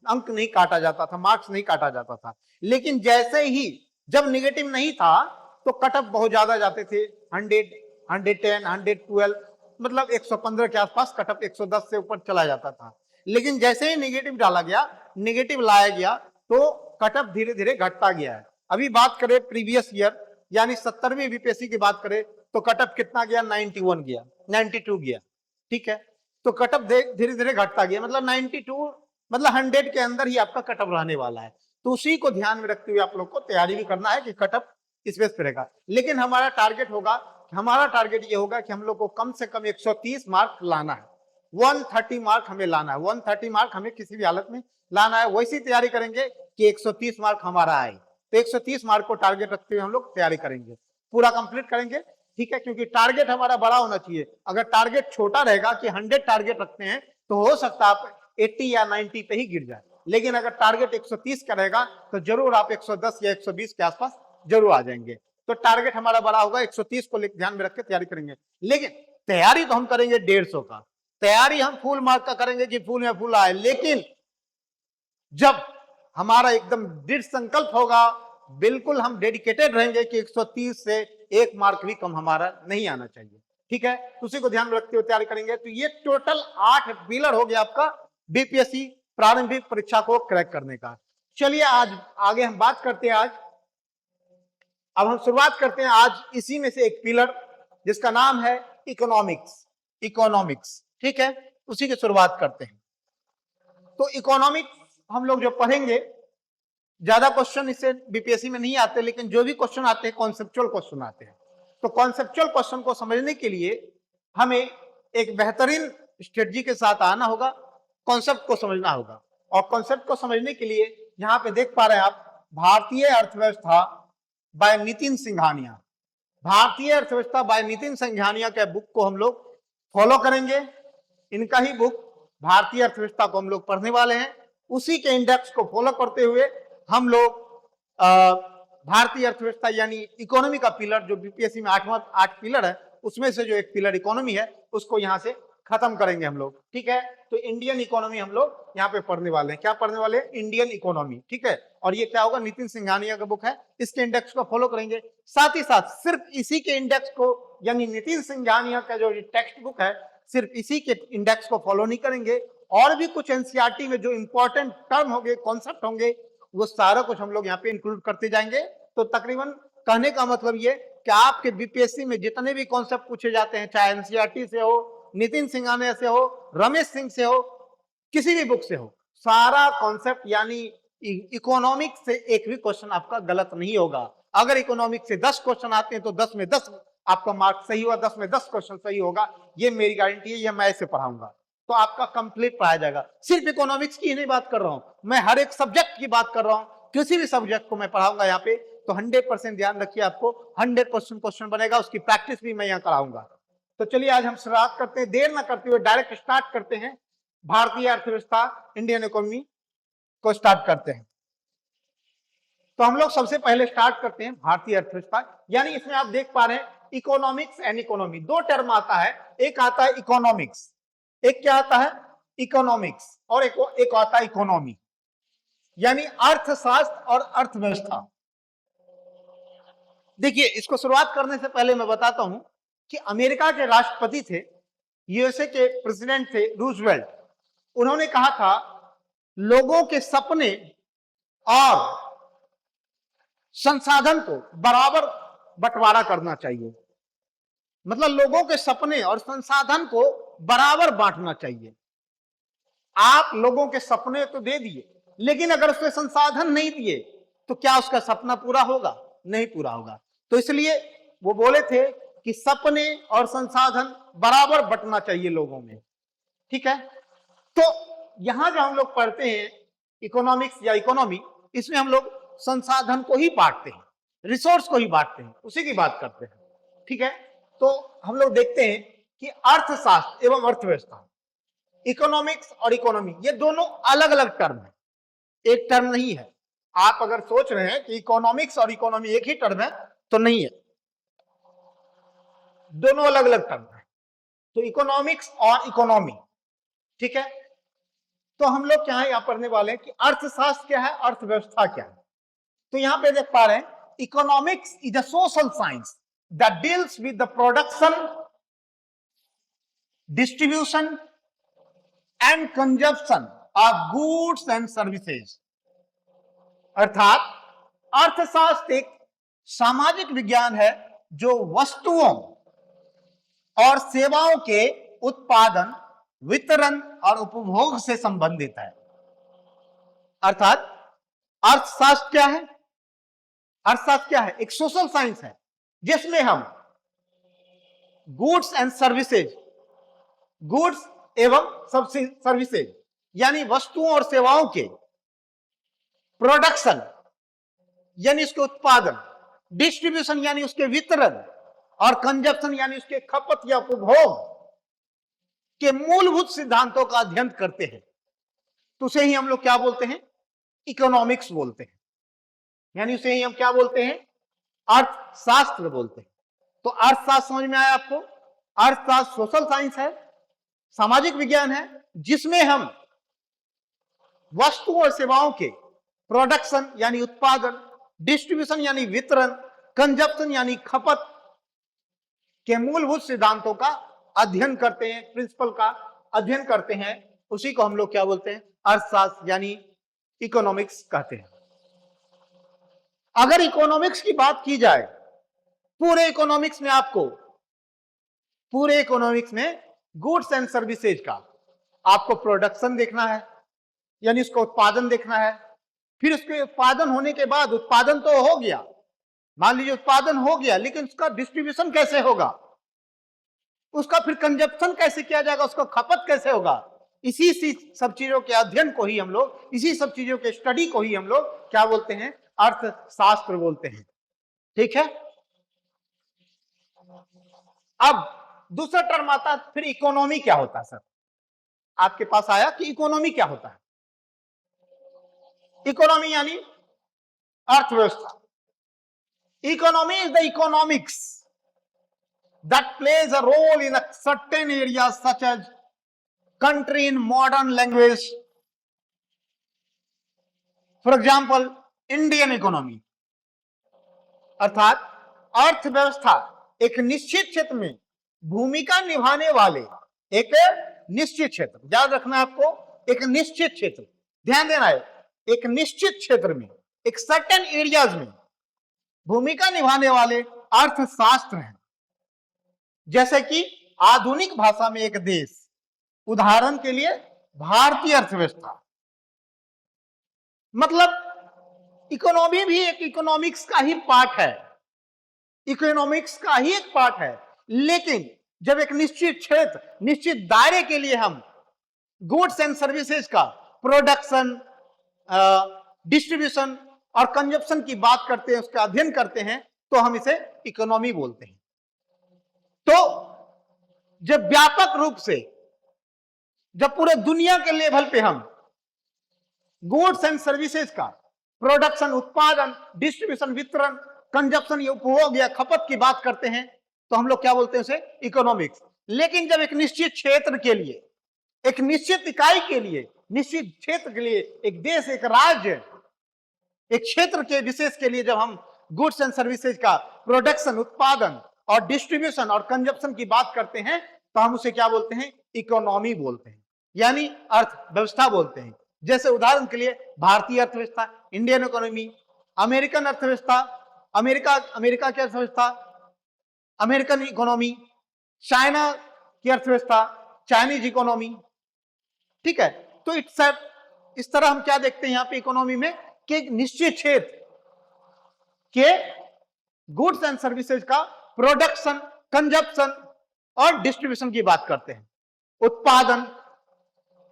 अंक नहीं काटा जाता था, मार्क्स नहीं काटा जाता था। लेकिन जैसे ही जब निगेटिव नहीं था तो कटअप बहुत ज्यादा जाते थे, 100, 110, 112, मतलब 115 के आसपास कटअप 110 से ऊपर चला जाता था। लेकिन जैसे ही निगेटिव डाला गया, निगेटिव लाया गया, तो कटअप धीरे धीरे घटता गया है। अभी बात करें प्रीवियस ईयर यानी 70वीं बीपीएससी की बात करें तो कटअप कितना गया, 91 गया, 92 गया। ठीक है, तो कटअप धीरे धीरे घटता गया, मतलब 92 मतलब 100 के अंदर ही आपका कटअप रहने वाला है। तो उसी को ध्यान में रखते हुए आप लोग को तैयारी भी करना है कि कटअप इस बेस पे रहेगा। लेकिन हमारा टारगेट होगा, हमारा टारगेट ये होगा कि हम लोग को कम से कम 130 मार्क लाना है, 130 मार्क हमें लाना है, 130 मार्क हमें किसी भी हालत में लाना है। वैसी तैयारी करेंगे कि 130 मार्क हमारा आए। तो 130 मार्क को टारगेट रखते हुए हम लोग तैयारी करेंगे, पूरा कंप्लीट करेंगे। ठीक है, क्योंकि टारगेट हमारा बड़ा होना चाहिए। अगर टारगेट छोटा रहेगा कि 100 टारगेट रखते हैं तो हो सकता है आप 80 या 90 पे ही गिर जाए, लेकिन अगर टारगेट 130 का रहेगा तो जरूर आप 110 या 120 के आसपास जरूर आ जाएंगे। तो टारगेट हमारा बड़ा होगा, 130 को ध्यान में रख के तैयारी करेंगे। लेकिन तैयारी तो हम करेंगे 150 का, तैयारी हम फुल मार्क का करेंगे कि फुल में फुल आए, लेकिन जब हमारा एकदम दृढ़ संकल्प होगा, बिल्कुल हम डेडिकेटेड रहेंगे कि 130 से 1 मार्क भी कम हमारा नहीं आना चाहिए। ठीक है, उसी को ध्यान में रखते हुए तैयारी करेंगे। तो ये टोटल 8 पिलर हो गया आपका बीपीएससी प्रारंभिक परीक्षा को क्रैक करने का। चलिए आज आगे हम बात करते हैं। अब हम शुरुआत करते हैं आज इसी में से एक पिलर जिसका नाम है इकोनॉमिक्स। इकोनॉमिक्स, ठीक है, उसी की शुरुआत करते हैं। तो इकोनॉमिक्स हम लोग जो पढ़ेंगे, ज्यादा क्वेश्चन इससे बीपीएससी में नहीं आते, लेकिन जो भी क्वेश्चन आते हैं कॉन्सेप्चुअल क्वेश्चन आते हैं। तो कॉन्सेप्चुअल क्वेश्चन को समझने के लिए हमें एक बेहतरीन स्ट्रेटजी के साथ आना होगा, कॉन्सेप्ट को समझना होगा। और कॉन्सेप्ट को समझने के लिए यहाँ पे देख पा रहे हैं आप, भारतीय अर्थव्यवस्था बाय नितिन सिंघानिया। भारतीय अर्थव्यवस्था बाय नितिन सिंघानिया के बुक को हम लोग फॉलो करेंगे। इनका ही बुक भारतीय अर्थव्यवस्था को हम लोग पढ़ने वाले हैं। उसी के इंडेक्स को फॉलो करते हुए हम लोग भारतीय अर्थव्यवस्था यानी इकोनॉमी का पिलर, जो बीपीएससी में 8 पिलर है, उसमें से जो एक पिलर इकोनॉमी है उसको यहाँ से खत्म करेंगे हम लोग। ठीक है, तो इंडियन इकोनॉमी हम लोग यहाँ पे पढ़ने वाले हैं। क्या पढ़ने वाले हैं? Indian economy. ठीक है, और ये क्या होगा, नितिन सिंघानिया का बुक है, इसके इंडेक्स को फॉलो करेंगे। साथ ही साथ सिर्फ इसी के इंडेक्स को, यानी नितिन सिंघानिया का जो टेक्स्ट बुक है, सिर्फ इसी के इंडेक्स को फॉलो नहीं करेंगे, और भी कुछ एनसीईआरटी में जो इंपॉर्टेंट टर्म होंगे, कॉन्सेप्ट होंगे, वो सारा कुछ हम लोग यहाँ पे इंक्लूड करते जाएंगे। तो तकरीबन कहने का मतलब ये कि आपके बीपीएससी में जितने भी कॉन्सेप्ट पूछे जाते हैं, चाहे एनसीईआरटी से हो, नितिन सिंघानिया से हो, रमेश सिंह से हो, किसी भी बुक से हो, सारा कॉन्सेप्ट यानी इकोनॉमिक्स से एक भी क्वेश्चन आपका गलत नहीं होगा। अगर इकोनॉमिक्स से 10 क्वेश्चन आते हैं तो 10 में 10 आपका मार्क सही हुआ, 10 में 10 क्वेश्चन सही होगा, ये मेरी गारंटी है। ये मैं ऐसे पढ़ाऊंगा तो आपका कंप्लीट पढ़ाया जाएगा। सिर्फ इकोनॉमिक्स की ही नहीं बात कर रहा हूं, मैं हर एक सब्जेक्ट की बात कर रहा हूं। किसी भी सब्जेक्ट को मैं पढ़ाऊंगा यहाँ पे, तो 100% ध्यान रखिए, आपको 100% क्वेश्चन बनेगा, उसकी प्रैक्टिस भी मैं यहाँ कराऊंगा। तो चलिए आज हम शुरुआत करते हैं, देर ना करते हुए डायरेक्ट स्टार्ट करते हैं। भारतीय अर्थव्यवस्था, इंडियन इकोनॉमी को स्टार्ट करते हैं। तो हम लोग सबसे पहले स्टार्ट करते हैं भारतीय अर्थव्यवस्था, यानी इसमें आप देख पा रहे हैं इकोनॉमिक्स एंड इकोनॉमी, दो टर्म आता है। एक आता है इकोनॉमिक्स, एक क्या आता है, इकोनॉमिक्स, और एक आता है इकोनॉमी, यानी अर्थशास्त्र और अर्थव्यवस्था। देखिए, इसको शुरुआत करने से पहले मैं बताता हूं कि अमेरिका के राष्ट्रपति थे, यूएसए के प्रेसिडेंट थे रूजवेल्ट। उन्होंने कहा था लोगों के सपने और संसाधन को बराबर बंटवारा करना चाहिए। मतलब लोगों के सपने और संसाधन को बराबर बांटना चाहिए। आप लोगों के सपने तो दे दिए, लेकिन अगर उसके संसाधन नहीं दिए तो क्या उसका सपना पूरा होगा? नहीं पूरा होगा। तो इसलिए वो बोले थे कि सपने और संसाधन बराबर बंटना चाहिए लोगों में, ठीक है। तो यहां जो हम लोग पढ़ते हैं इकोनॉमिक्स या इकोनॉमी, इसमें हम लोग संसाधन को ही बांटते हैं, रिसोर्स को ही बांटते हैं, उसी की बात करते हैं, ठीक है। तो हम लोग देखते हैं कि अर्थशास्त्र एवं अर्थव्यवस्था, इकोनॉमिक्स और इकोनॉमी, ये दोनों अलग अलग टर्म है, एक टर्म नहीं है। आप अगर सोच रहे हैं कि इकोनॉमिक्स और इकोनॉमी एक ही टर्म है, तो नहीं है, दोनों अलग अलग टर्म है। तो इकोनॉमिक्स और इकोनॉमी, ठीक है। तो हम लोग क्या है यहां पढ़ने वाले हैं कि अर्थशास्त्र क्या है, अर्थव्यवस्था क्या है। तो यहां पे देख पा रहे हैं, economics is a social science that deals with the production, distribution and consumption of goods and services. अर्थात अर्थशास्त्र एक सामाजिक विज्ञान है जो वस्तुओं और सेवाओं के उत्पादन, वितरण और उपभोग से संबंधित है। अर्थात अर्थशास्त्र क्या है, अर्थशास्त्र क्या है, एक सोशल साइंस है जिसमें हम गुड्स एंड सर्विसेज, गुड्स एवं सर्विसेज यानी वस्तुओं और सेवाओं के प्रोडक्शन यानी उसके उत्पादन, डिस्ट्रीब्यूशन यानी उसके वितरण और कंजप्शन यानी उसके खपत या उपभोग के मूलभूत सिद्धांतों का अध्ययन करते हैं। तो उसे ही हम लोग क्या बोलते हैं, इकोनॉमिक्स बोलते हैं, यानी उसे ही हम क्या बोलते हैं, अर्थशास्त्र बोलते हैं। तो अर्थशास्त्र समझ में आया आपको, अर्थशास्त्र सोशल साइंस है, सामाजिक विज्ञान है, जिसमें हम वस्तुओं और सेवाओं के प्रोडक्शन यानी उत्पादन, डिस्ट्रीब्यूशन यानी वितरण, कंजप्शन यानी खपत के मूलभूत सिद्धांतों का अध्ययन करते हैं, प्रिंसिपल का अध्ययन करते हैं। उसी को हम लोग क्या बोलते हैं, अर्थशास्त्र यानी इकोनॉमिक्स कहते हैं। अगर इकोनॉमिक्स की बात की जाए, पूरे इकोनॉमिक्स में आपको, पूरे इकोनॉमिक्स में गुड्स एंड सर्विसेज का आपको प्रोडक्शन देखना है, यानी उसका उत्पादन देखना है। फिर उसके उत्पादन होने के बाद, उत्पादन तो हो गया, मान लीजिए उत्पादन हो गया, लेकिन उसका डिस्ट्रीब्यूशन कैसे होगा, उसका फिर कंजप्शन कैसे किया जाएगा, उसका खपत कैसे होगा, इसी सब चीजों के अध्ययन को ही हम लोग, इसी सब चीजों के स्टडी को ही हम लोग क्या बोलते हैं, अर्थशास्त्र बोलते हैं, ठीक है। अब दूसरा टर्म आता है, फिर इकोनॉमी क्या होता है। सर आपके पास आया कि इकोनॉमी क्या होता है, इकोनॉमी यानी अर्थव्यवस्था। Economy is the economics that plays a role in a certain areas such as country in modern language. For example, Indian economy, अर्थात अर्थव्यवस्था एक निश्चित क्षेत्र में भूमिका निभाने वाले एक निश्चित क्षेत्र, याद रखना आपको, एक निश्चित क्षेत्र, ध्यान देना है, एक निश्चित क्षेत्र में, एक सर्टेन एरियाज में भूमिका निभाने वाले अर्थशास्त्र हैं। जैसे कि आधुनिक भाषा में एक देश, उदाहरण के लिए भारतीय अर्थव्यवस्था, मतलब इकोनॉमी भी एक इकोनॉमिक्स का ही पार्ट है, इकोनॉमिक्स का ही एक पार्ट है। लेकिन जब एक निश्चित क्षेत्र, निश्चित दायरे के लिए हम गुड्स एंड सर्विसेज का प्रोडक्शन, डिस्ट्रीब्यूशन और कंजप्शन की बात करते हैं, उसका अध्ययन करते हैं, तो हम इसे इकोनॉमी बोलते हैं। तो जब व्यापक रूप से, जब पूरे दुनिया के लेवल पे हम गुड्स एंड सर्विसेज का प्रोडक्शन, उत्पादन, डिस्ट्रीब्यूशन, वितरण, कंजप्शन, ये उपभोग या खपत की बात करते हैं, तो हम लोग क्या बोलते हैं उसे, इकोनॉमिक्स। लेकिन जब एक निश्चित क्षेत्र के लिए, एक निश्चित इकाई के लिए, निश्चित क्षेत्र के लिए, एक देश, एक राज्य, एक क्षेत्र के विशेष के लिए जब हम गुड्स एंड सर्विसेज का प्रोडक्शन, उत्पादन और डिस्ट्रीब्यूशन और कंजप्शन की बात करते हैं, तो हम उसे क्या बोलते हैं, इकोनॉमी बोलते हैं, यानी अर्थव्यवस्था बोलते हैं। जैसे उदाहरण के लिए भारतीय अर्थव्यवस्था, इंडियन इकोनॉमी, अमेरिकन अर्थव्यवस्था, अमेरिका की अर्थव्यवस्था, अमेरिकन इकोनॉमी, चाइना की अर्थव्यवस्था, चाइनीज इकोनॉमी, ठीक है। तो इस तरह हम क्या देखते हैं यहां पे इकोनॉमी में, कि एक निश्चित क्षेत्र के गुड्स एंड सर्विसेज का प्रोडक्शन, कंजप्शन और डिस्ट्रीब्यूशन की बात करते हैं। उत्पादन,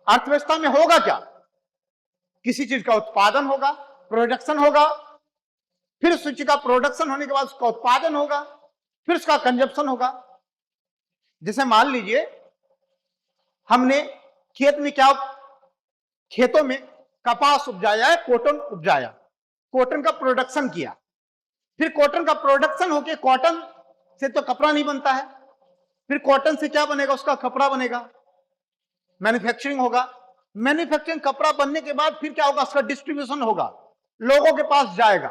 अर्थव्यवस्था में होगा क्या? किसी चीज का उत्पादन होगा, प्रोडक्शन होगा, फिर उस चीज का प्रोडक्शन होने के बाद उसका उत्पादन होगा, फिर उसका कंजप्शन होगा। जैसे मान लीजिए हमने खेत में क्या, खेतों में कपास उपजाया है, कॉटन उपजाया, कॉटन का प्रोडक्शन किया, फिर कॉटन का प्रोडक्शन होके कॉटन से तो कपड़ा नहीं बनता है, फिर कॉटन से क्या बनेगा? उसका कपड़ा बनेगा, मैन्युफैक्चरिंग होगा। मैन्युफैक्चरिंग कपड़ा बनने के बाद फिर क्या होगा? उसका डिस्ट्रीब्यूशन होगा, लोगों के पास जाएगा,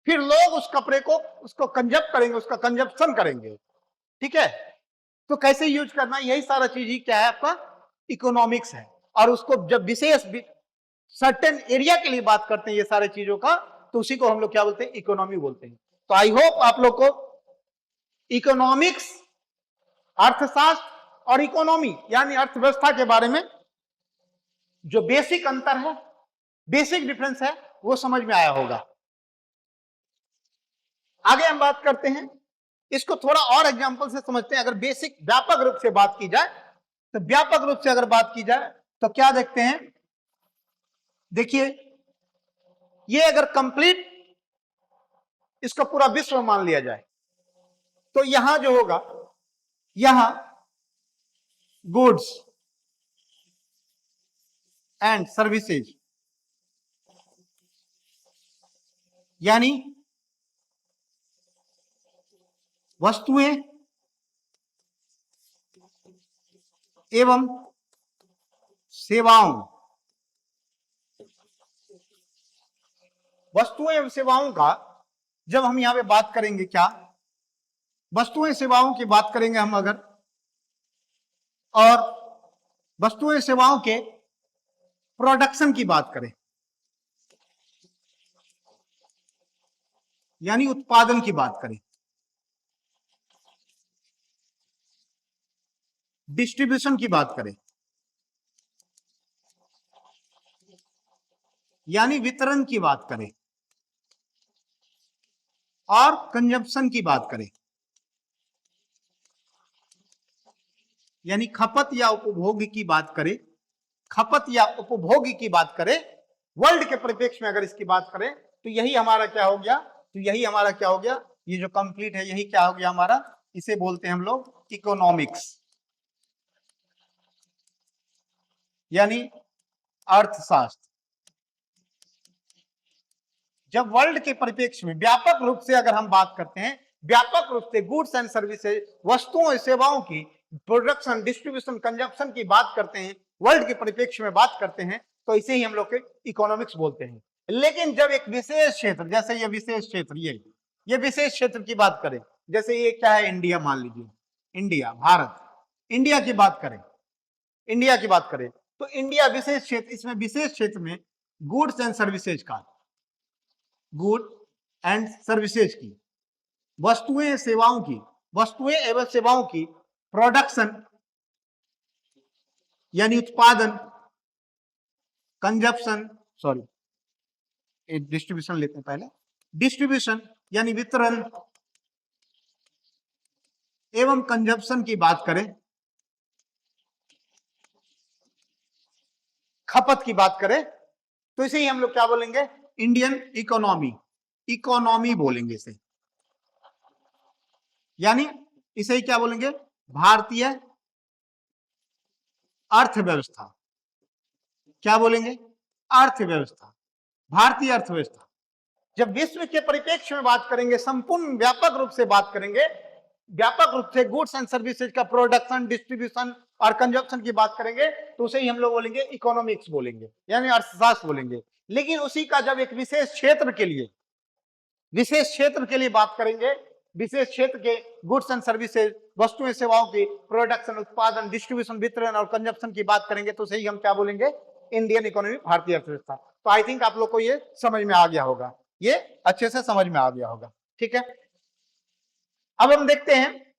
फिर लोग उस कपड़े को उसको कंजप्ट करेंगे, उसका कंजप्शन करेंगे। ठीक है, तो कैसे यूज करना, यही सारा चीज ही क्या है? आपका इकोनॉमिक्स है। और उसको जब विशेष सर्टेन एरिया के लिए बात करते हैं ये सारे चीजों का, तो उसी को हम लोग क्या बोलते हैं? इकोनॉमी बोलते हैं। तो आई होप आप लोग को इकोनॉमिक्स, अर्थशास्त्र और इकोनॉमी यानी अर्थव्यवस्था के बारे में जो बेसिक अंतर है, बेसिक डिफरेंस है, वो समझ में आया होगा। आगे हम बात करते हैं, इसको थोड़ा और एग्जांपल से समझते हैं। अगर बेसिक व्यापक रूप से बात की जाए, तो व्यापक रूप से अगर बात की जाए तो क्या देखते हैं? देखिए, ये अगर कंप्लीट इसका पूरा विश्व मान लिया जाए, तो यहां जो होगा, यहां गुड्स एंड सर्विसेज यानी वस्तुएं एवं सेवाओं, वस्तुएं एवं सेवाओं का जब हम यहां पे बात करेंगे, क्या वस्तुएं सेवाओं की बात करेंगे हम अगर, और वस्तुएं सेवाओं के प्रोडक्शन की बात करें, यानी उत्पादन की बात करें, डिस्ट्रीब्यूशन की बात करें, यानी वितरण की बात करें, और कंजप्शन की बात करें, यानी खपत या उपभोग की बात करें, खपत या उपभोग की बात करें, वर्ल्ड के परिप्रेक्ष्य में अगर इसकी बात करें, तो यही हमारा क्या हो गया? तो यही हमारा क्या हो गया? ये जो कंप्लीट है, यही क्या हो गया हमारा? इसे बोलते हैं हम लोग इकोनॉमिक्स, यानी अर्थशास्त्र। जब वर्ल्ड के परिप्रेक्ष्य में व्यापक रूप से अगर हम बात करते हैं, व्यापक रूप से गुड्स एंड सर्विसेज, वस्तुओं और सेवाओं की प्रोडक्शन, डिस्ट्रीब्यूशन, कंजप्शन की बात करते हैं, वर्ल्ड के परिप्रेक्ष्य में बात करते हैं, तो इसे ही हम लोग के इकोनॉमिक्स बोलते हैं। लेकिन जब एक विशेष क्षेत्र, जैसे ये विशेष क्षेत्र, ये विशेष क्षेत्र की बात करें, जैसे ये क्या है? इंडिया मान लीजिए, इंडिया, भारत, इंडिया की बात करें, इंडिया की बात करें, तो इंडिया विशेष क्षेत्र, इसमें विशेष क्षेत्र में गुड्स एंड सर्विसेज का, गुड एंड सर्विसेज की, वस्तुएं सेवाओं की, वस्तुएं एवं सेवाओं की प्रोडक्शन यानी उत्पादन, कंजप्शन, सॉरी डिस्ट्रीब्यूशन लेते हैं पहले, डिस्ट्रीब्यूशन यानी वितरण एवं कंजप्शन की बात करें, खपत की बात करें, तो इसे ही हम लोग क्या बोलेंगे? इंडियन इकोनॉमी, इकोनॉमी बोलेंगे इसे, यानी इसे ही क्या बोलेंगे? भारतीय अर्थव्यवस्था। क्या बोलेंगे? अर्थव्यवस्था, भारतीय अर्थव्यवस्था। जब विश्व के परिप्रेक्ष्य में बात करेंगे, संपूर्ण व्यापक रूप से बात करेंगे, व्यापक रूप से गुड्स एंड सर्विसेज का प्रोडक्शन, डिस्ट्रीब्यूशन और कंजप्शन की बात करेंगे, तो उसे ही हम लोग बोलेंगे इकोनॉमिक्स बोलेंगे, यानी अर्थशास्त्र बोलेंगे। लेकिन उसी का जब एक विशेष क्षेत्र के लिए, विशेष क्षेत्र के लिए बात करेंगे, विशेष क्षेत्र के गुड्स एंड सर्विसेज, वस्तुएं सेवाओं की प्रोडक्शन, उत्पादन, डिस्ट्रीब्यूशन, वितरण और कंजप्शन की बात करेंगे, तो सही हम क्या बोलेंगे? इंडियन इकोनॉमी, भारतीय अर्थव्यवस्था। तो आई थिंक आप लोग को ये समझ में आ गया होगा, ये अच्छे से समझ में आ गया होगा। ठीक है, अब हम देखते हैं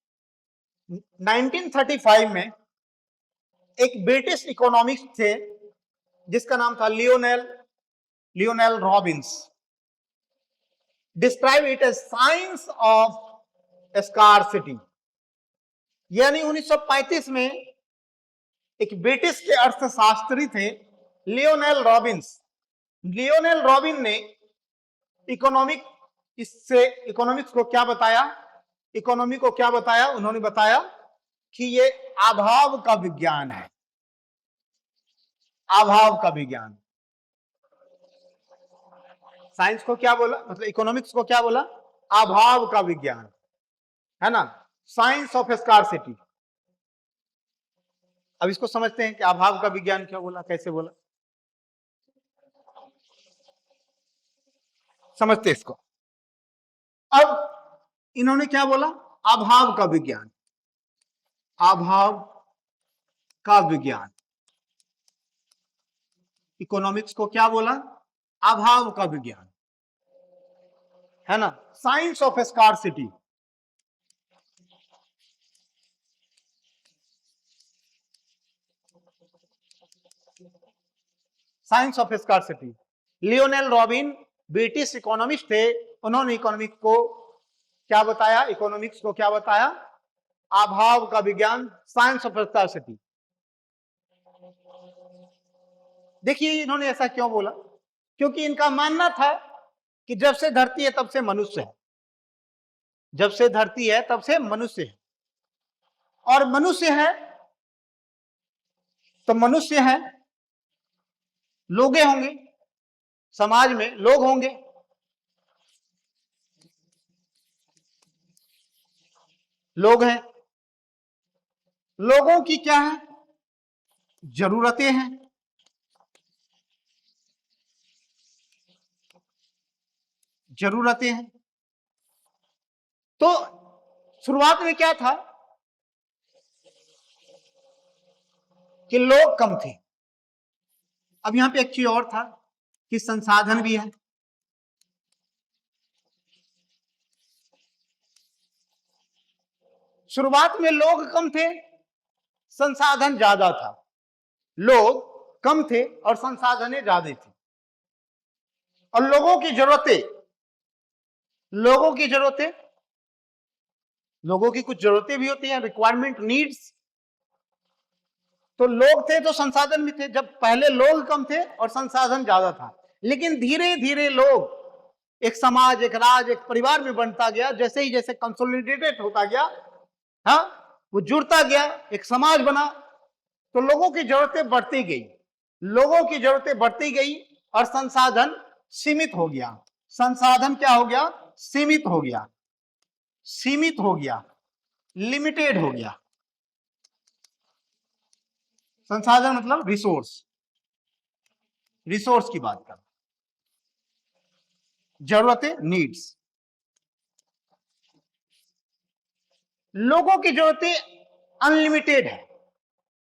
1935 में एक ब्रिटिश इकोनॉमिक्स थे जिसका नाम था Lionel Robbins. Describe it as science of scarcity, यानी 1935 में एक ब्रिटिश के अर्थशास्त्री थे लियोनेल रॉबिन्स। लियोनेल रॉबिन ने इकोनॉमिक्स को क्या बताया? इकोनॉमी को क्या बताया? उन्होंने बताया कि ये अभाव का विज्ञान है। अभाव का विज्ञान। साइंस को क्या बोला? मतलब इकोनॉमिक्स को क्या बोला? अभाव का विज्ञान, है ना, साइंस ऑफ स्कार्सिटी। अब इसको समझते हैं कि अभाव का विज्ञान क्या बोला, कैसे बोला, समझते इसको। अब इन्होंने क्या बोला? अभाव का विज्ञान। अभाव का विज्ञान। इकोनॉमिक्स को क्या बोला? अभाव का विज्ञान, है ना, science of scarcity. Science of scarcity. Lionel robin British economist थे। उन्होंने इकोनॉमिक्स को क्या बताया? इकोनॉमिक्स को क्या बताया? अभाव का विज्ञान, साइंस ऑफ स्कार्सिटी। देखिए इन्होंने ऐसा क्यों बोला? क्योंकि इनका मानना था कि जब से धरती है तब से मनुष्य है। जब से धरती है तब से मनुष्य है, और मनुष्य है तो मनुष्य है, लोग होंगे, समाज में लोग होंगे, लोग हैं। लोगों की क्या है? जरूरतें हैं। जरूरतें हैं। तो शुरुआत में क्या था कि लोग कम थे। अब यहां पे एक चीज और था कि संसाधन भी है। शुरुआत में लोग कम थे, संसाधन ज्यादा था। लोग कम थे और संसाधनें ज्यादा थी। और लोगों की जरूरतें, लोगों की जरूरतें, लोगों की कुछ जरूरतें भी होती हैं, रिक्वायरमेंट, नीड्स। तो लोग थे तो संसाधन भी थे। जब पहले लोग कम थे और संसाधन ज्यादा था, लेकिन धीरे धीरे लोग एक समाज, एक राज्य, एक परिवार में बनता गया। जैसे ही जैसे कंसोलिडेटेड होता गया, हाँ, वो जुड़ता गया, एक समाज बना, तो लोगों की जरूरतें बढ़ती गई। लोगों की जरूरतें बढ़ती गई और संसाधन सीमित हो गया। संसाधन क्या हो गया? सीमित हो गया। सीमित हो गया, लिमिटेड हो गया। संसाधन मतलब रिसोर्स, रिसोर्स की बात कर, जरूरतें, नीड्स। लोगों की जरूरतें अनलिमिटेड है।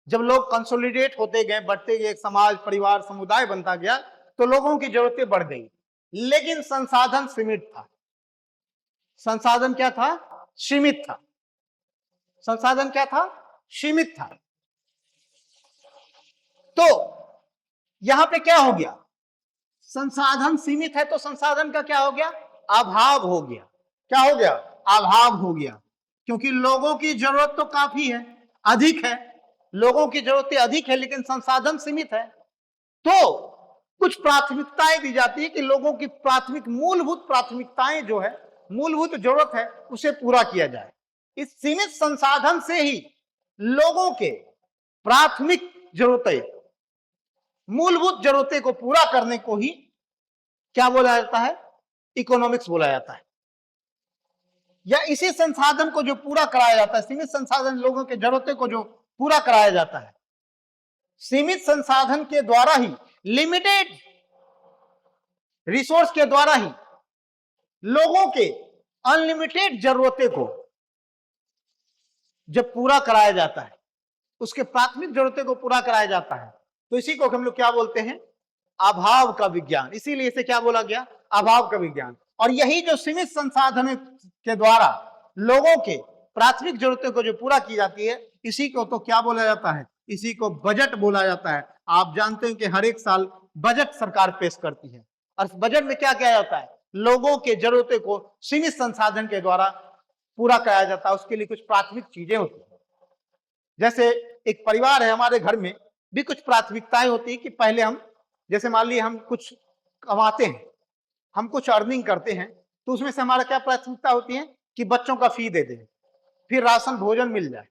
जब लोग कंसोलिडेट होते गए, बढ़ते गए, एक समाज, परिवार, समुदाय बनता गया, तो लोगों की जरूरतें बढ़ गई, लेकिन संसाधन सीमित था। संसाधन क्या था? सीमित था। संसाधन क्या था? सीमित था। तो यहां पे क्या हो गया? संसाधन सीमित है तो संसाधन का क्या हो गया? अभाव हो गया। क्या हो गया? अभाव हो गया। क्योंकि लोगों की जरूरत तो काफी है, अधिक है। लोगों की जरूरतें अधिक है, लेकिन संसाधन सीमित है। तो कुछ प्राथमिकताएं दी जाती है कि लोगों की प्राथमिक, मूलभूत प्राथमिकताएं जो है, मूलभूत जरूरत है, उसे पूरा किया जाए। इस सीमित संसाधन से ही लोगों के प्राथमिक जरूरतें, मूलभूत जरूरतें को पूरा करने को ही क्या बोला जाता है? इकोनॉमिक्स बोला जाता है। या इसी संसाधन को जो पूरा कराया जाता है, सीमित संसाधन, लोगों के जरूरतें को जो पूरा कराया जाता है, सीमित संसाधन के द्वारा ही, लिमिटेड रिसोर्स के द्वारा ही लोगों के अनलिमिटेड जरूरतें को जब पूरा कराया जाता है, उसके प्राथमिक जरूरतें को पूरा कराया जाता है, तो इसी को हम लोग क्या बोलते हैं? अभाव का विज्ञान। इसीलिए इसे क्या बोला गया? अभाव का विज्ञान। और यही जो सीमित संसाधन के द्वारा लोगों के प्राथमिक जरूरतों को जो पूरा की जाती है, इसी को तो क्या बोला जाता है? इसी को बजट बोला जाता है। आप जानते हैं कि हर एक साल बजट सरकार पेश करती है, और बजट में क्या किया जाता है? लोगों के जरूरतों को सीमित संसाधन के द्वारा पूरा कराया जाता है। उसके लिए कुछ प्राथमिक चीजें होती है। जैसे एक परिवार है, हमारे घर में भी कुछ प्राथमिकताएं होती है कि पहले हम, जैसे मान लीजिए हम कुछ कमाते हैं, हम कुछ अर्निंग करते हैं, तो उसमें से हमारा क्या प्राथमिकता होती है कि बच्चों का फी दे दें, फिर राशन भोजन मिल जाए।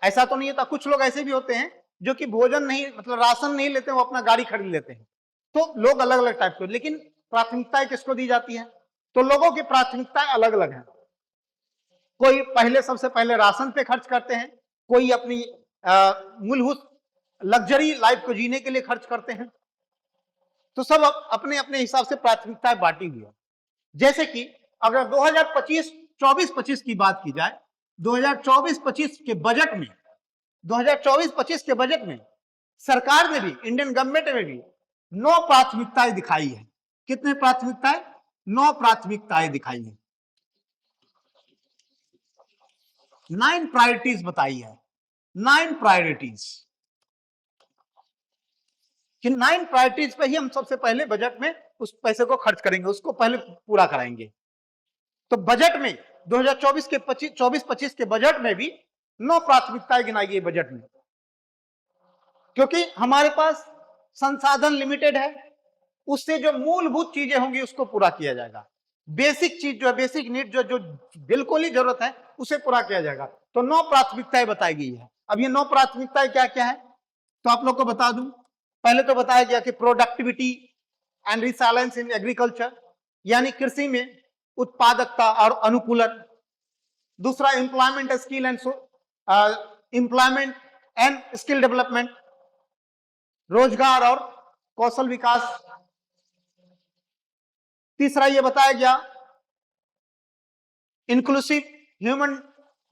ऐसा तो नहीं होता, कुछ लोग ऐसे भी होते हैं जो कि भोजन नहीं, मतलब राशन नहीं लेते, वो अपना गाड़ी खरीद लेते हैं। तो लोग अलग अलग टाइप के, लेकिन प्राथमिकताएं किसको दी जाती है? तो लोगों की प्राथमिकताएं अलग अलग हैं। कोई पहले, सबसे पहले राशन पे खर्च करते हैं, कोई अपनी मूलभूत लग्जरी लाइफ को जीने के लिए खर्च करते हैं। तो सब अपने अपने हिसाब से प्राथमिकताएं बांटी हुई है। जैसे कि अगर 2024-25 की बात की जाए, 2024-25 के बजट में, 2024-25 के बजट में सरकार ने भी, इंडियन गवर्नमेंट ने भी 9 प्राथमिकताएं दिखाई है। कितने प्राथमिकताएं? 9 प्राथमिकताएं दिखाई है, 9 प्रायोरिटीज बताई है, 9 प्रायोरिटीज। कि 9 प्रायोरिटीज पे ही हम सबसे पहले बजट में उस पैसे को खर्च करेंगे, उसको पहले पूरा कराएंगे। तो बजट में 2024-25 के बजट में भी 9 प्राथमिकताएं गिनाई गई बजट में, क्योंकि हमारे पास संसाधन लिमिटेड है, उससे जो मूलभूत चीजें होंगी उसको पूरा किया जाएगा। बेसिक चीज जो है, बेसिक नीड जो जो बिल्कुल ही जरूरत है, उसे पूरा किया जाएगा। तो 9 प्राथमिकताएं बताई गई है। अब ये 9 प्राथमिकताएं क्या क्या है, तो आप लोग को बता दूं। पहले तो बताया गया कि productivity and resilience in agriculture, यानी कृषि में उत्पादकता और अनुकूलन। दूसरा, employment skill and employment and skill development, रोजगार और कौशल विकास। तीसरा ये बताया गया inclusive human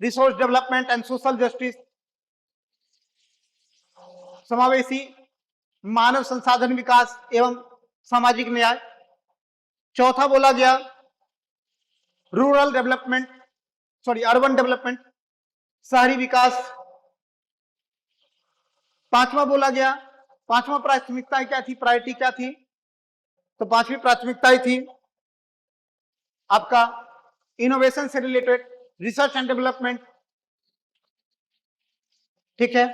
resource development and social justice, समावेशी मानव संसाधन विकास एवं सामाजिक न्याय। चौथा बोला गया रूरल डेवलपमेंट, अर्बन डेवलपमेंट, शहरी विकास। पांचवा बोला गया, पांचवा प्राथमिकता क्या थी, प्रायोरिटी क्या थी? तो पांचवी प्राथमिकता थी आपका इनोवेशन से रिलेटेड, रिसर्च एंड डेवलपमेंट। ठीक है,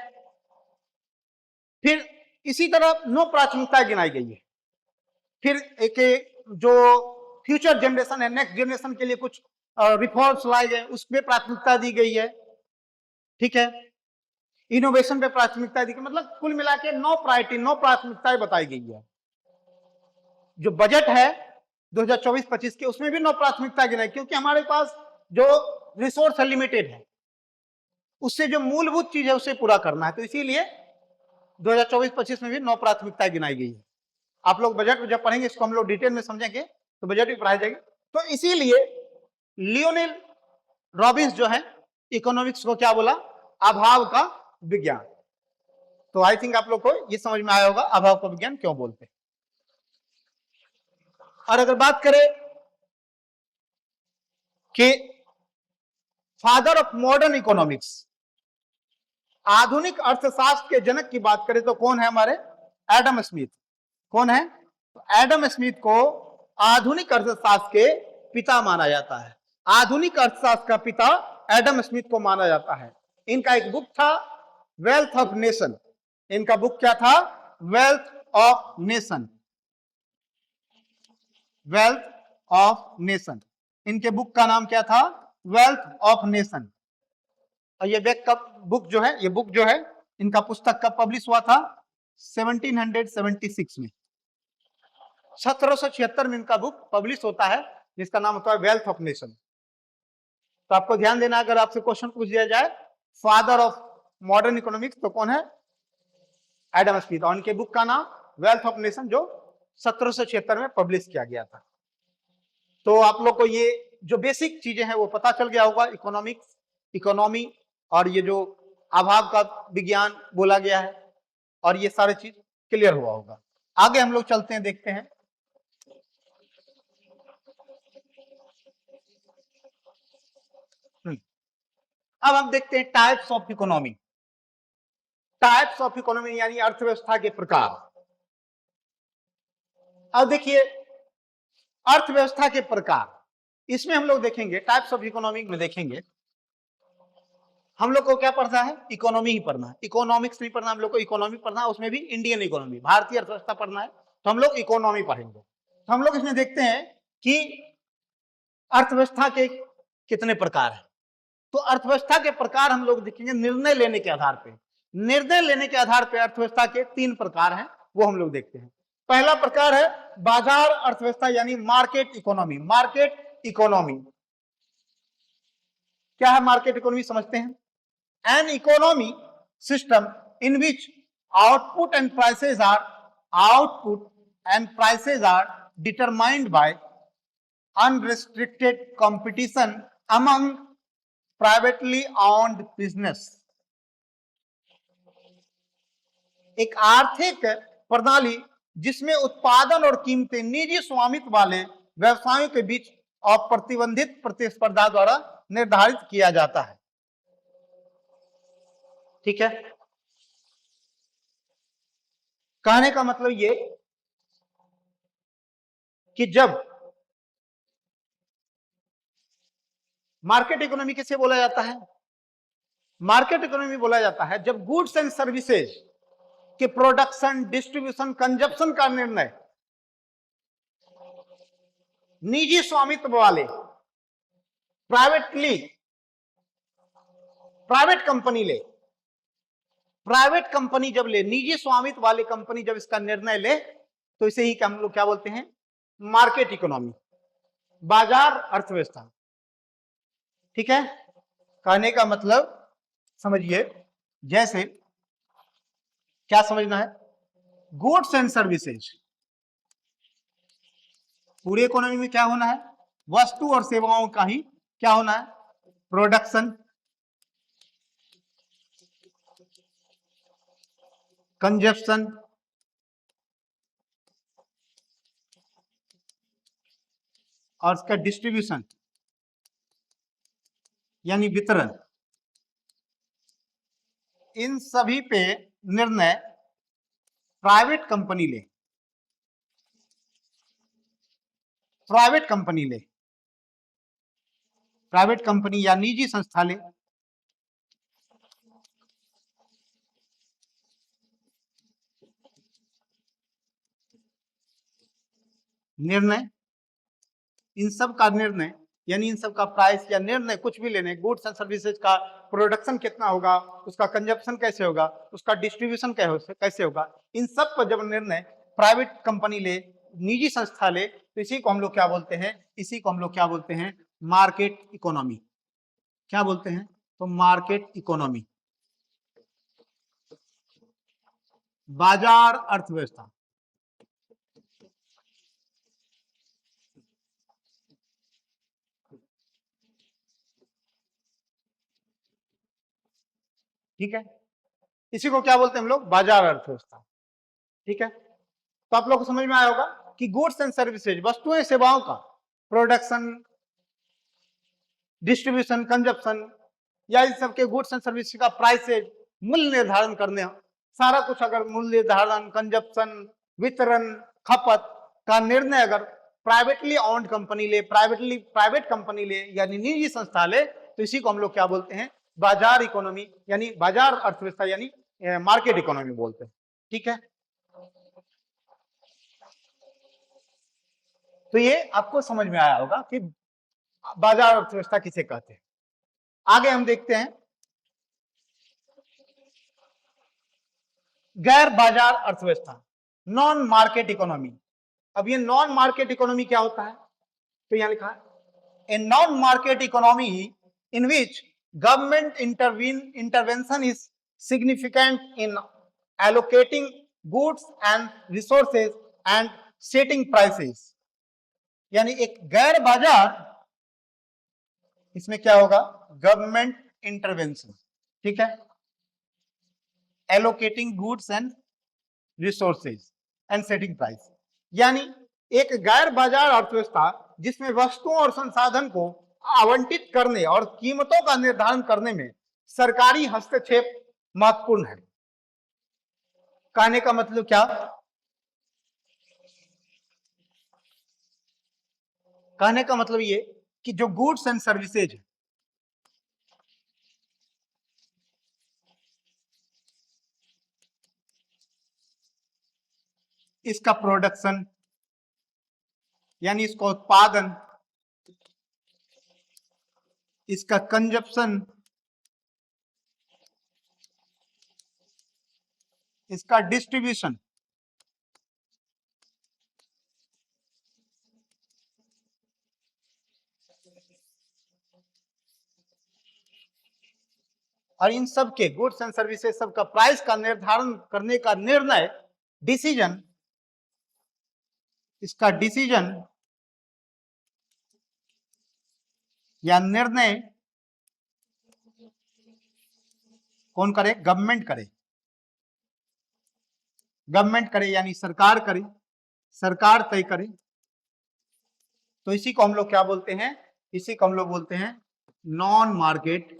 फिर इसी तरह 9 प्राथमिकताएं गिनाई गई है। फिर एक जो फ्यूचर जनरेशन है, नेक्स्ट जनरेशन के लिए कुछ रिफॉर्म्स लाए गए, उसमें प्राथमिकता दी गई है। ठीक है, इनोवेशन पे प्राथमिकता दी गई, मतलब कुल मिला के 9 प्रायोरिटी, 9 प्राथमिकताएं बताई गई है। जो बजट है 2024-25 के, उसमें भी 9 प्राथमिकता गिनाई, क्योंकि हमारे पास जो रिसोर्स है लिमिटेड है, उससे जो मूलभूत चीज है उसे पूरा करना है। तो इसीलिए 2024-25 में भी 9 प्राथमिकताएं गिनाई गई है। आप लोग बजट में जब पढ़ेंगे, इसको हम लोग डिटेल में समझेंगे, तो बजट भी पढ़ाई जाएगी। तो इसीलिए लियोनेल रॉबिन्स जो है, इकोनॉमिक्स को क्या बोला? अभाव का विज्ञान। तो आई थिंक आप लोग को ये समझ में आया होगा अभाव का विज्ञान क्यों बोलते हैं। और अगर बात करें कि फादर ऑफ मॉडर्न इकोनॉमिक्स, आधुनिक अर्थशास्त्र के जनक की बात करें तो कौन है? हमारे एडम स्मिथ। कौन है? तो एडम स्मिथ को आधुनिक अर्थशास्त्र के पिता माना जाता है। आधुनिक अर्थशास्त्र का पिता एडम स्मिथ को माना जाता है। इनका एक बुक था वेल्थ ऑफ नेशन। इनका बुक क्या था? Wealth of nation. Wealth of nation, इनके बुक का नाम क्या था? Wealth of nation. और ये बुक जो है, ये बुक जो है, इनका पुस्तक कब पब्लिश हुआ था? 1776 में, 1776 में इनका बुक पब्लिश होता है, जिसका नाम होता है वेल्थ ऑफ नेशन। तो आपको ध्यान देना, अगर आपसे क्वेश्चन पूछ दिया जाए फादर ऑफ मॉडर्न इकोनॉमिक्स, तो कौन है? Adam Smith. और उनके बुक का नाम वेल्थ ऑफ नेशन, जो 1776 में पब्लिश किया गया था। तो आप लोग को ये जो बेसिक चीजें हैं वो पता चल गया होगा, इकोनॉमिक्स, इकोनॉमी, और ये जो अभाव का विज्ञान बोला गया है, और ये सारे चीज क्लियर हुआ होगा। आगे हम लोग चलते हैं, देखते हैं। अब हम देखते हैं types of economy. Types of economy यानी अर्थव्यवस्था के प्रकार। अब देखिए अर्थव्यवस्था के प्रकार, इसमें हम लोग देखेंगे, टाइप्स ऑफ इकोनॉमी में देखेंगे, हम लोग को क्या पढ़ना है? इकोनॉमी ही पढ़ना है, इकोनॉमिक्स नहीं पढ़ना, हम लोग को इकोनॉमी पढ़ना है, उसमें भी इंडियन इकोनॉमी, भारतीय अर्थव्यवस्था पढ़ना है, तो हम लोग इकोनॉमी पढ़ेंगे। तो हम लोग इसमें देखते हैं कि अर्थव्यवस्था के कितने प्रकार हैं। तो अर्थव्यवस्था के प्रकार हम लोग देखेंगे निर्णय लेने के आधार पे। निर्णय लेने के आधार पे अर्थव्यवस्था के 3 प्रकार हैं, वो हम लोग देखते हैं। पहला प्रकार है बाजार अर्थव्यवस्था यानी मार्केट इकोनॉमी। मार्केट इकोनॉमी क्या है? मार्केट इकोनॉमी समझते हैं। An economy system in which output and prices are determined by unrestricted competition among privately owned business। एक आर्थिक प्रणाली जिसमें उत्पादन और कीमतें निजी स्वामित्व वाले व्यवसायों के बीच अप्रतिबंधित प्रतिस्पर्धा द्वारा निर्धारित किया जाता है। ठीक है, कहने का मतलब ये कि जब मार्केट इकोनॉमी किसे बोला जाता है? मार्केट इकोनॉमी बोला जाता है जब गुड्स एंड सर्विसेज के प्रोडक्शन, डिस्ट्रीब्यूशन, कंजप्शन का निर्णय निजी स्वामित्व वाले प्राइवेट कंपनी जब ले, निजी स्वामित्व वाली कंपनी जब इसका निर्णय ले, तो इसे ही हम लोग क्या बोलते हैं? मार्केट इकोनॉमी, बाजार अर्थव्यवस्था। ठीक है, कहने का मतलब समझिए, जैसे क्या समझना है? गुड्स एंड सर्विसेज, पूरी इकोनॉमी में क्या होना है? वस्तु और सेवाओं का ही क्या होना है? प्रोडक्शन, कंजप्शन और उसका डिस्ट्रीब्यूशन यानी वितरण। इन सभी पे निर्णय प्राइवेट कंपनी ले, प्राइवेट कंपनी या निजी संस्था ले। निर्णय, इन सब का निर्णय यानी इन सब का प्राइस या निर्णय कुछ भी लेने, गुड्स एंड सर्विसेज का प्रोडक्शन कितना होगा, उसका कंजप्शन कैसे होगा, उसका डिस्ट्रीब्यूशन कैसे होगा, इन सब पर जब निर्णय प्राइवेट कंपनी ले, निजी संस्था ले, तो इसी को हम लोग क्या बोलते हैं? इसी को हम लोग क्या बोलते हैं? Market economy. क्या बोलते हैं? तो मार्केट इकोनॉमी, बाजार अर्थव्यवस्था। ठीक है, इसी को क्या बोलते हैं हम लोग? बाजार अर्थव्यवस्था। ठीक है, तो आप लोग को समझ में आया होगा कि गुड्स एंड सर्विसेज, वस्तुएं सेवाओं का प्रोडक्शन, डिस्ट्रीब्यूशन, कंजप्शन या इन सबके गुड्स एंड सर्विस का प्राइसेज, मूल्य निर्धारण करने, सारा कुछ अगर मूल्य निर्धारण, कंजप्शन, वितरण, खपत का निर्णय अगर प्राइवेटली ऑन्ड कंपनी ले, प्राइवेट कंपनी ले यानी निजी संस्था ले, तो इसी को हम लोग क्या बोलते हैं? बाजार इकोनॉमी यानी बाजार अर्थव्यवस्था यानी मार्केट इकोनॉमी बोलते हैं। ठीक है, तो ये आपको समझ में आया होगा कि बाजार अर्थव्यवस्था किसे कहते हैं। आगे हम देखते हैं गैर बाजार अर्थव्यवस्था, नॉन मार्केट इकोनॉमी। अब ये नॉन मार्केट इकोनॉमी क्या होता है? तो यहां लिखा है a non market economy in which government intervention is significant in allocating goods and resources and setting prices. यानी एक गैर बाजार, इसमें क्या होगा? Government intervention. ठीक है, allocating goods and resources and setting price, यानी एक गैर बाजार अर्थव्यवस्था जिसमें वस्तुओं और संसाधन को आवंटित करने और कीमतों का निर्धारण करने में सरकारी हस्तक्षेप महत्वपूर्ण है। कहने का मतलब क्या? कहने का मतलब ये कि जो गुड्स एंड सर्विसेज है, इसका प्रोडक्शन यानी इसका उत्पादन, इसका कंजप्शन, इसका डिस्ट्रीब्यूशन, और इन सब के गुड्स एंड सर्विसेज सब का प्राइस का निर्धारण करने का निर्णय, डिसीजन, इसका डिसीजन या निर्णय कौन करे? गवर्नमेंट करे। गवर्नमेंट करे यानी सरकार करे, सरकार तय करे। तो इसी को हम लोग क्या बोलते हैं? इसी को हम लोग बोलते हैं नॉन मार्केट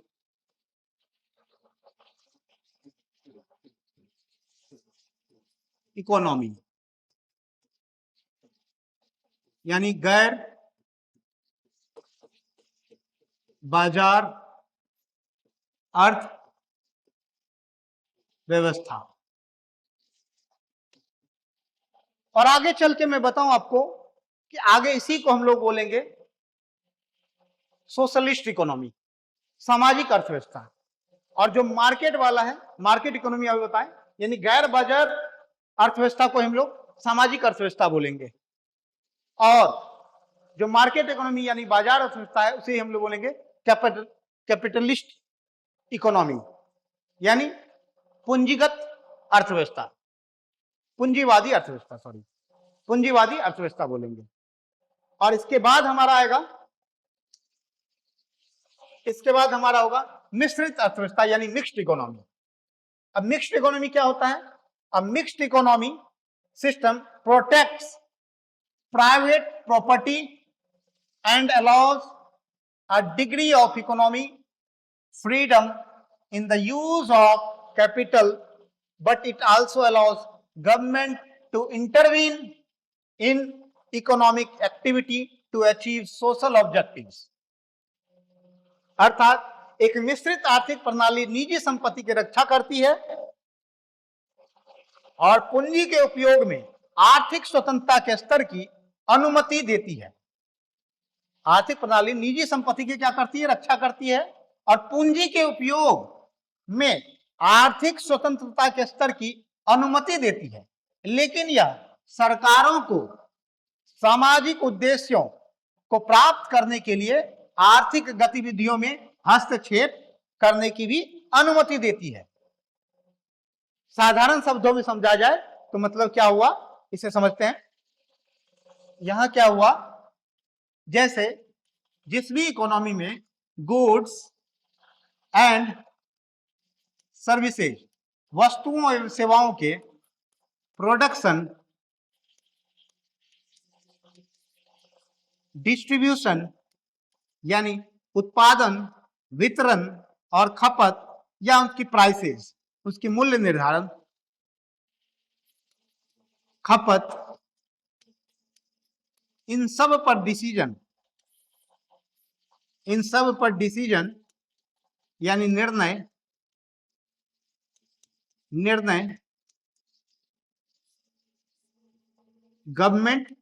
इकोनॉमी, यानी गैर बाजार अर्थ व्यवस्था। और आगे चल के मैं बताऊं आपको कि आगे इसी को हम लोग बोलेंगे सोशलिस्ट इकोनॉमी, सामाजिक अर्थव्यवस्था। और जो मार्केट वाला है, मार्केट इकोनॉमी अभी बताएं, यानी गैर बाजार अर्थव्यवस्था को हम लोग सामाजिक अर्थव्यवस्था बोलेंगे। और जो मार्केट इकोनॉमी यानी बाजार अर्थव्यवस्था है उसे हम लोग बोलेंगे कैपिटलिस्ट इकोनॉमी, यानी पूंजीगत अर्थव्यवस्था, पूंजीवादी अर्थव्यवस्था, सॉरी पूंजीवादी अर्थव्यवस्था बोलेंगे। और इसके बाद हमारा आएगा, इसके बाद हमारा होगा मिश्रित अर्थव्यवस्था यानी मिक्स्ड इकोनॉमी। अब मिक्स्ड इकोनॉमी क्या होता है? अब mixed economy system protects private property and allows a degree of economic freedom in the use of capital, but it also allows government to intervene in economic activity to achieve social objectives। अर्थात एक मिश्रित आर्थिक प्रणाली निजी संपत्ति की रक्षा करती है और पूंजी के उपयोग में आर्थिक स्वतंत्रता के स्तर की अनुमति देती है। आर्थिक प्रणाली निजी संपत्ति की क्या करती है? रक्षा करती है और पूंजी के उपयोग में आर्थिक स्वतंत्रता के स्तर की अनुमति देती है। लेकिन यह सरकारों को सामाजिक उद्देश्यों को प्राप्त करने के लिए आर्थिक गतिविधियों में हस्तक्षेप करने की भी अनुमति देती है। साधारण शब्दों में समझा जाए तो मतलब क्या हुआ, इसे समझते हैं। यहां क्या हुआ, जैसे जिस भी इकोनॉमी में गुड्स एंड सर्विसेज, वस्तुओं एवं सेवाओं के प्रोडक्शन, डिस्ट्रीब्यूशन यानी उत्पादन, वितरण और खपत या उनकी प्राइसेस, उसकी मूल्य निर्धारण, खपत, इन सब पर डिसीजन यानी निर्णय गवर्नमेंट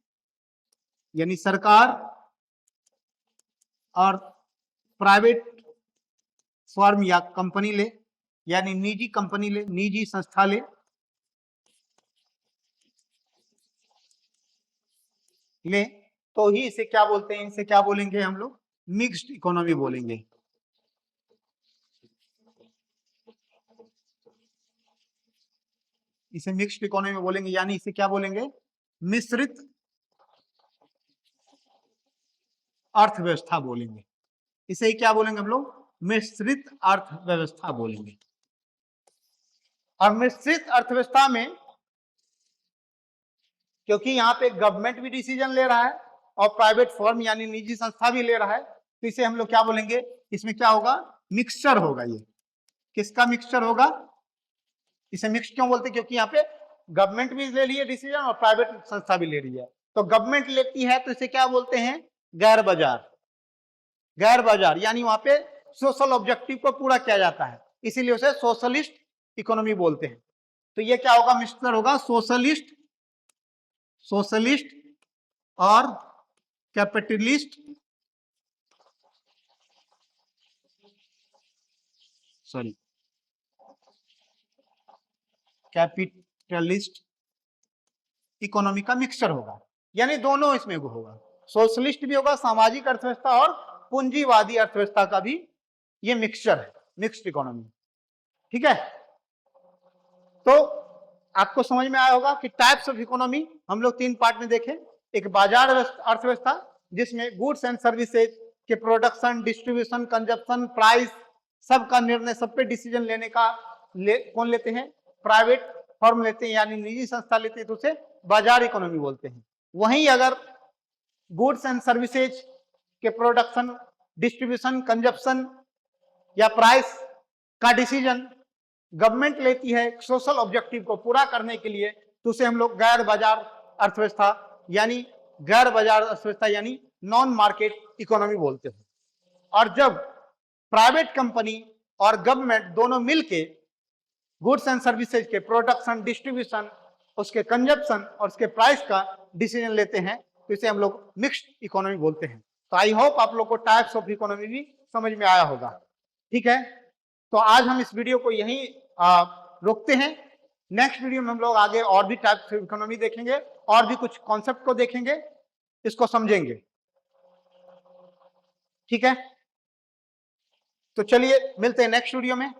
यानी सरकार और प्राइवेट फर्म या कंपनी ले, यानी निजी कंपनी ले, निजी संस्था ले, तो ही इसे क्या बोलते हैं? इसे क्या बोलेंगे हम लोग? मिक्स्ड इकोनॉमी बोलेंगे। इसे मिक्स्ड इकोनॉमी बोलेंगे, यानी इसे क्या बोलेंगे? मिश्रित अर्थव्यवस्था बोलेंगे। इसे ही क्या बोलेंगे हम लोग? मिश्रित अर्थव्यवस्था बोलेंगे। और मिश्रित अर्थव्यवस्था में क्योंकि यहाँ पे गवर्नमेंट भी डिसीजन ले रहा है और प्राइवेट फर्म यानी निजी संस्था भी ले रहा है, तो इसे हम लोग क्या बोलेंगे? इसमें क्या होगा? मिक्सचर होगा। ये किसका मिक्सचर होगा? इसे मिक्स क्यों बोलते हैं? क्योंकि यहाँ पे गवर्नमेंट भी ले रही है डिसीजन और प्राइवेट संस्था भी ले रही है। तो गवर्नमेंट लेती है तो इसे क्या बोलते हैं? गैर बाजार। गैर बाजार यानी वहां पे सोशल ऑब्जेक्टिव को पूरा किया जाता है, इसीलिए उसे सोशलिस्ट इकोनॉमी बोलते हैं। तो ये क्या होगा? मिक्सचर होगा सोशलिस्ट सोशलिस्ट और कैपिटलिस्ट कैपिटलिस्ट इकोनॉमी का मिक्सचर होगा, यानी दोनों इसमें होगा, सोशलिस्ट भी होगा, सामाजिक अर्थव्यवस्था और पूंजीवादी अर्थव्यवस्था का भी ये मिक्सचर है, मिक्स्ड इकोनॉमी। ठीक है, तो आपको समझ में आया होगा कि टाइप्स ऑफ इकोनॉमी हम लोग 3 पार्ट में देखें। एक बाजार अर्थव्यवस्था जिसमें गुड्स एंड सर्विसेज के प्रोडक्शन, डिस्ट्रीब्यूशन, कंजप्शन, प्राइस सब का निर्णय, सब पे डिसीजन लेने का कौन लेते हैं? प्राइवेट फर्म लेते हैं, यानी निजी संस्था लेते हैं, तो उसे बाजार इकोनॉमी बोलते हैं। वहीं अगर गुड्स एंड सर्विसेज के प्रोडक्शन, डिस्ट्रीब्यूशन, कंजप्शन या प्राइस का डिसीजन गवर्नमेंट लेती है सोशल ऑब्जेक्टिव को पूरा करने के लिए, तो उसे हम लोग गैर बाजार अर्थव्यवस्था यानी नॉन मार्केट इकोनॉमी बोलते हैं। और जब प्राइवेट कंपनी और गवर्नमेंट दोनों मिलके गुड्स एंड सर्विसेज के प्रोडक्शन, डिस्ट्रीब्यूशन, उसके कंजप्शन और उसके प्राइस का डिसीजन लेते हैं, तो इसे हम लोग मिक्स्ड इकोनॉमी बोलते हैं। तो आई होप आप लोग को टाइप्स ऑफ इकोनॉमी भी समझ में आया होगा। ठीक है, तो आज हम इस वीडियो को यहीं रोकते हैं। नेक्स्ट वीडियो में हम लोग आगे और भी टाइप्स ऑफ इकोनॉमी देखेंगे और भी कुछ कॉन्सेप्ट को देखेंगे, इसको समझेंगे। ठीक है, तो चलिए मिलते हैं नेक्स्ट वीडियो में।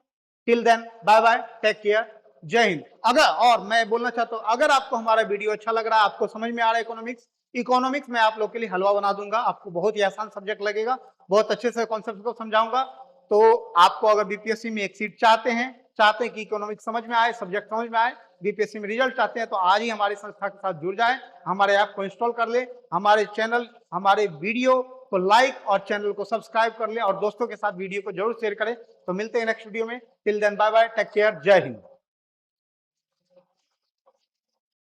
Till then bye bye, take care, जय हिंद। और मैं बोलना चाहता हूं, अगर आपको हमारा वीडियो अच्छा लग रहा है, आपको समझ में आ रहा है इकोनॉमिक्स में आप लोग के लिए हलवा बना दूंगा, आपको बहुत ही आसान सब्जेक्ट लगेगा, बहुत अच्छे से कॉन्सेप्ट को समझाऊंगा। तो आपको अगर बीपीएससी में एक सीट चाहते हैं कि इकोनॉमिक्स समझ में आए, सब्जेक्ट समझ में आए, बीपीएससी में रिजल्ट चाहते हैं, तो आज ही हमारी संस्था के साथ जुड़ जाए, हमारे ऐप को इंस्टॉल कर ले, हमारे चैनल, हमारे वीडियो को लाइक और चैनल को सब्सक्राइब कर ले और दोस्तों के साथ वीडियो को जरूर शेयर करें। तो मिलते हैं नेक्स्ट वीडियो में। Till then bye bye, take care, जय हिंद।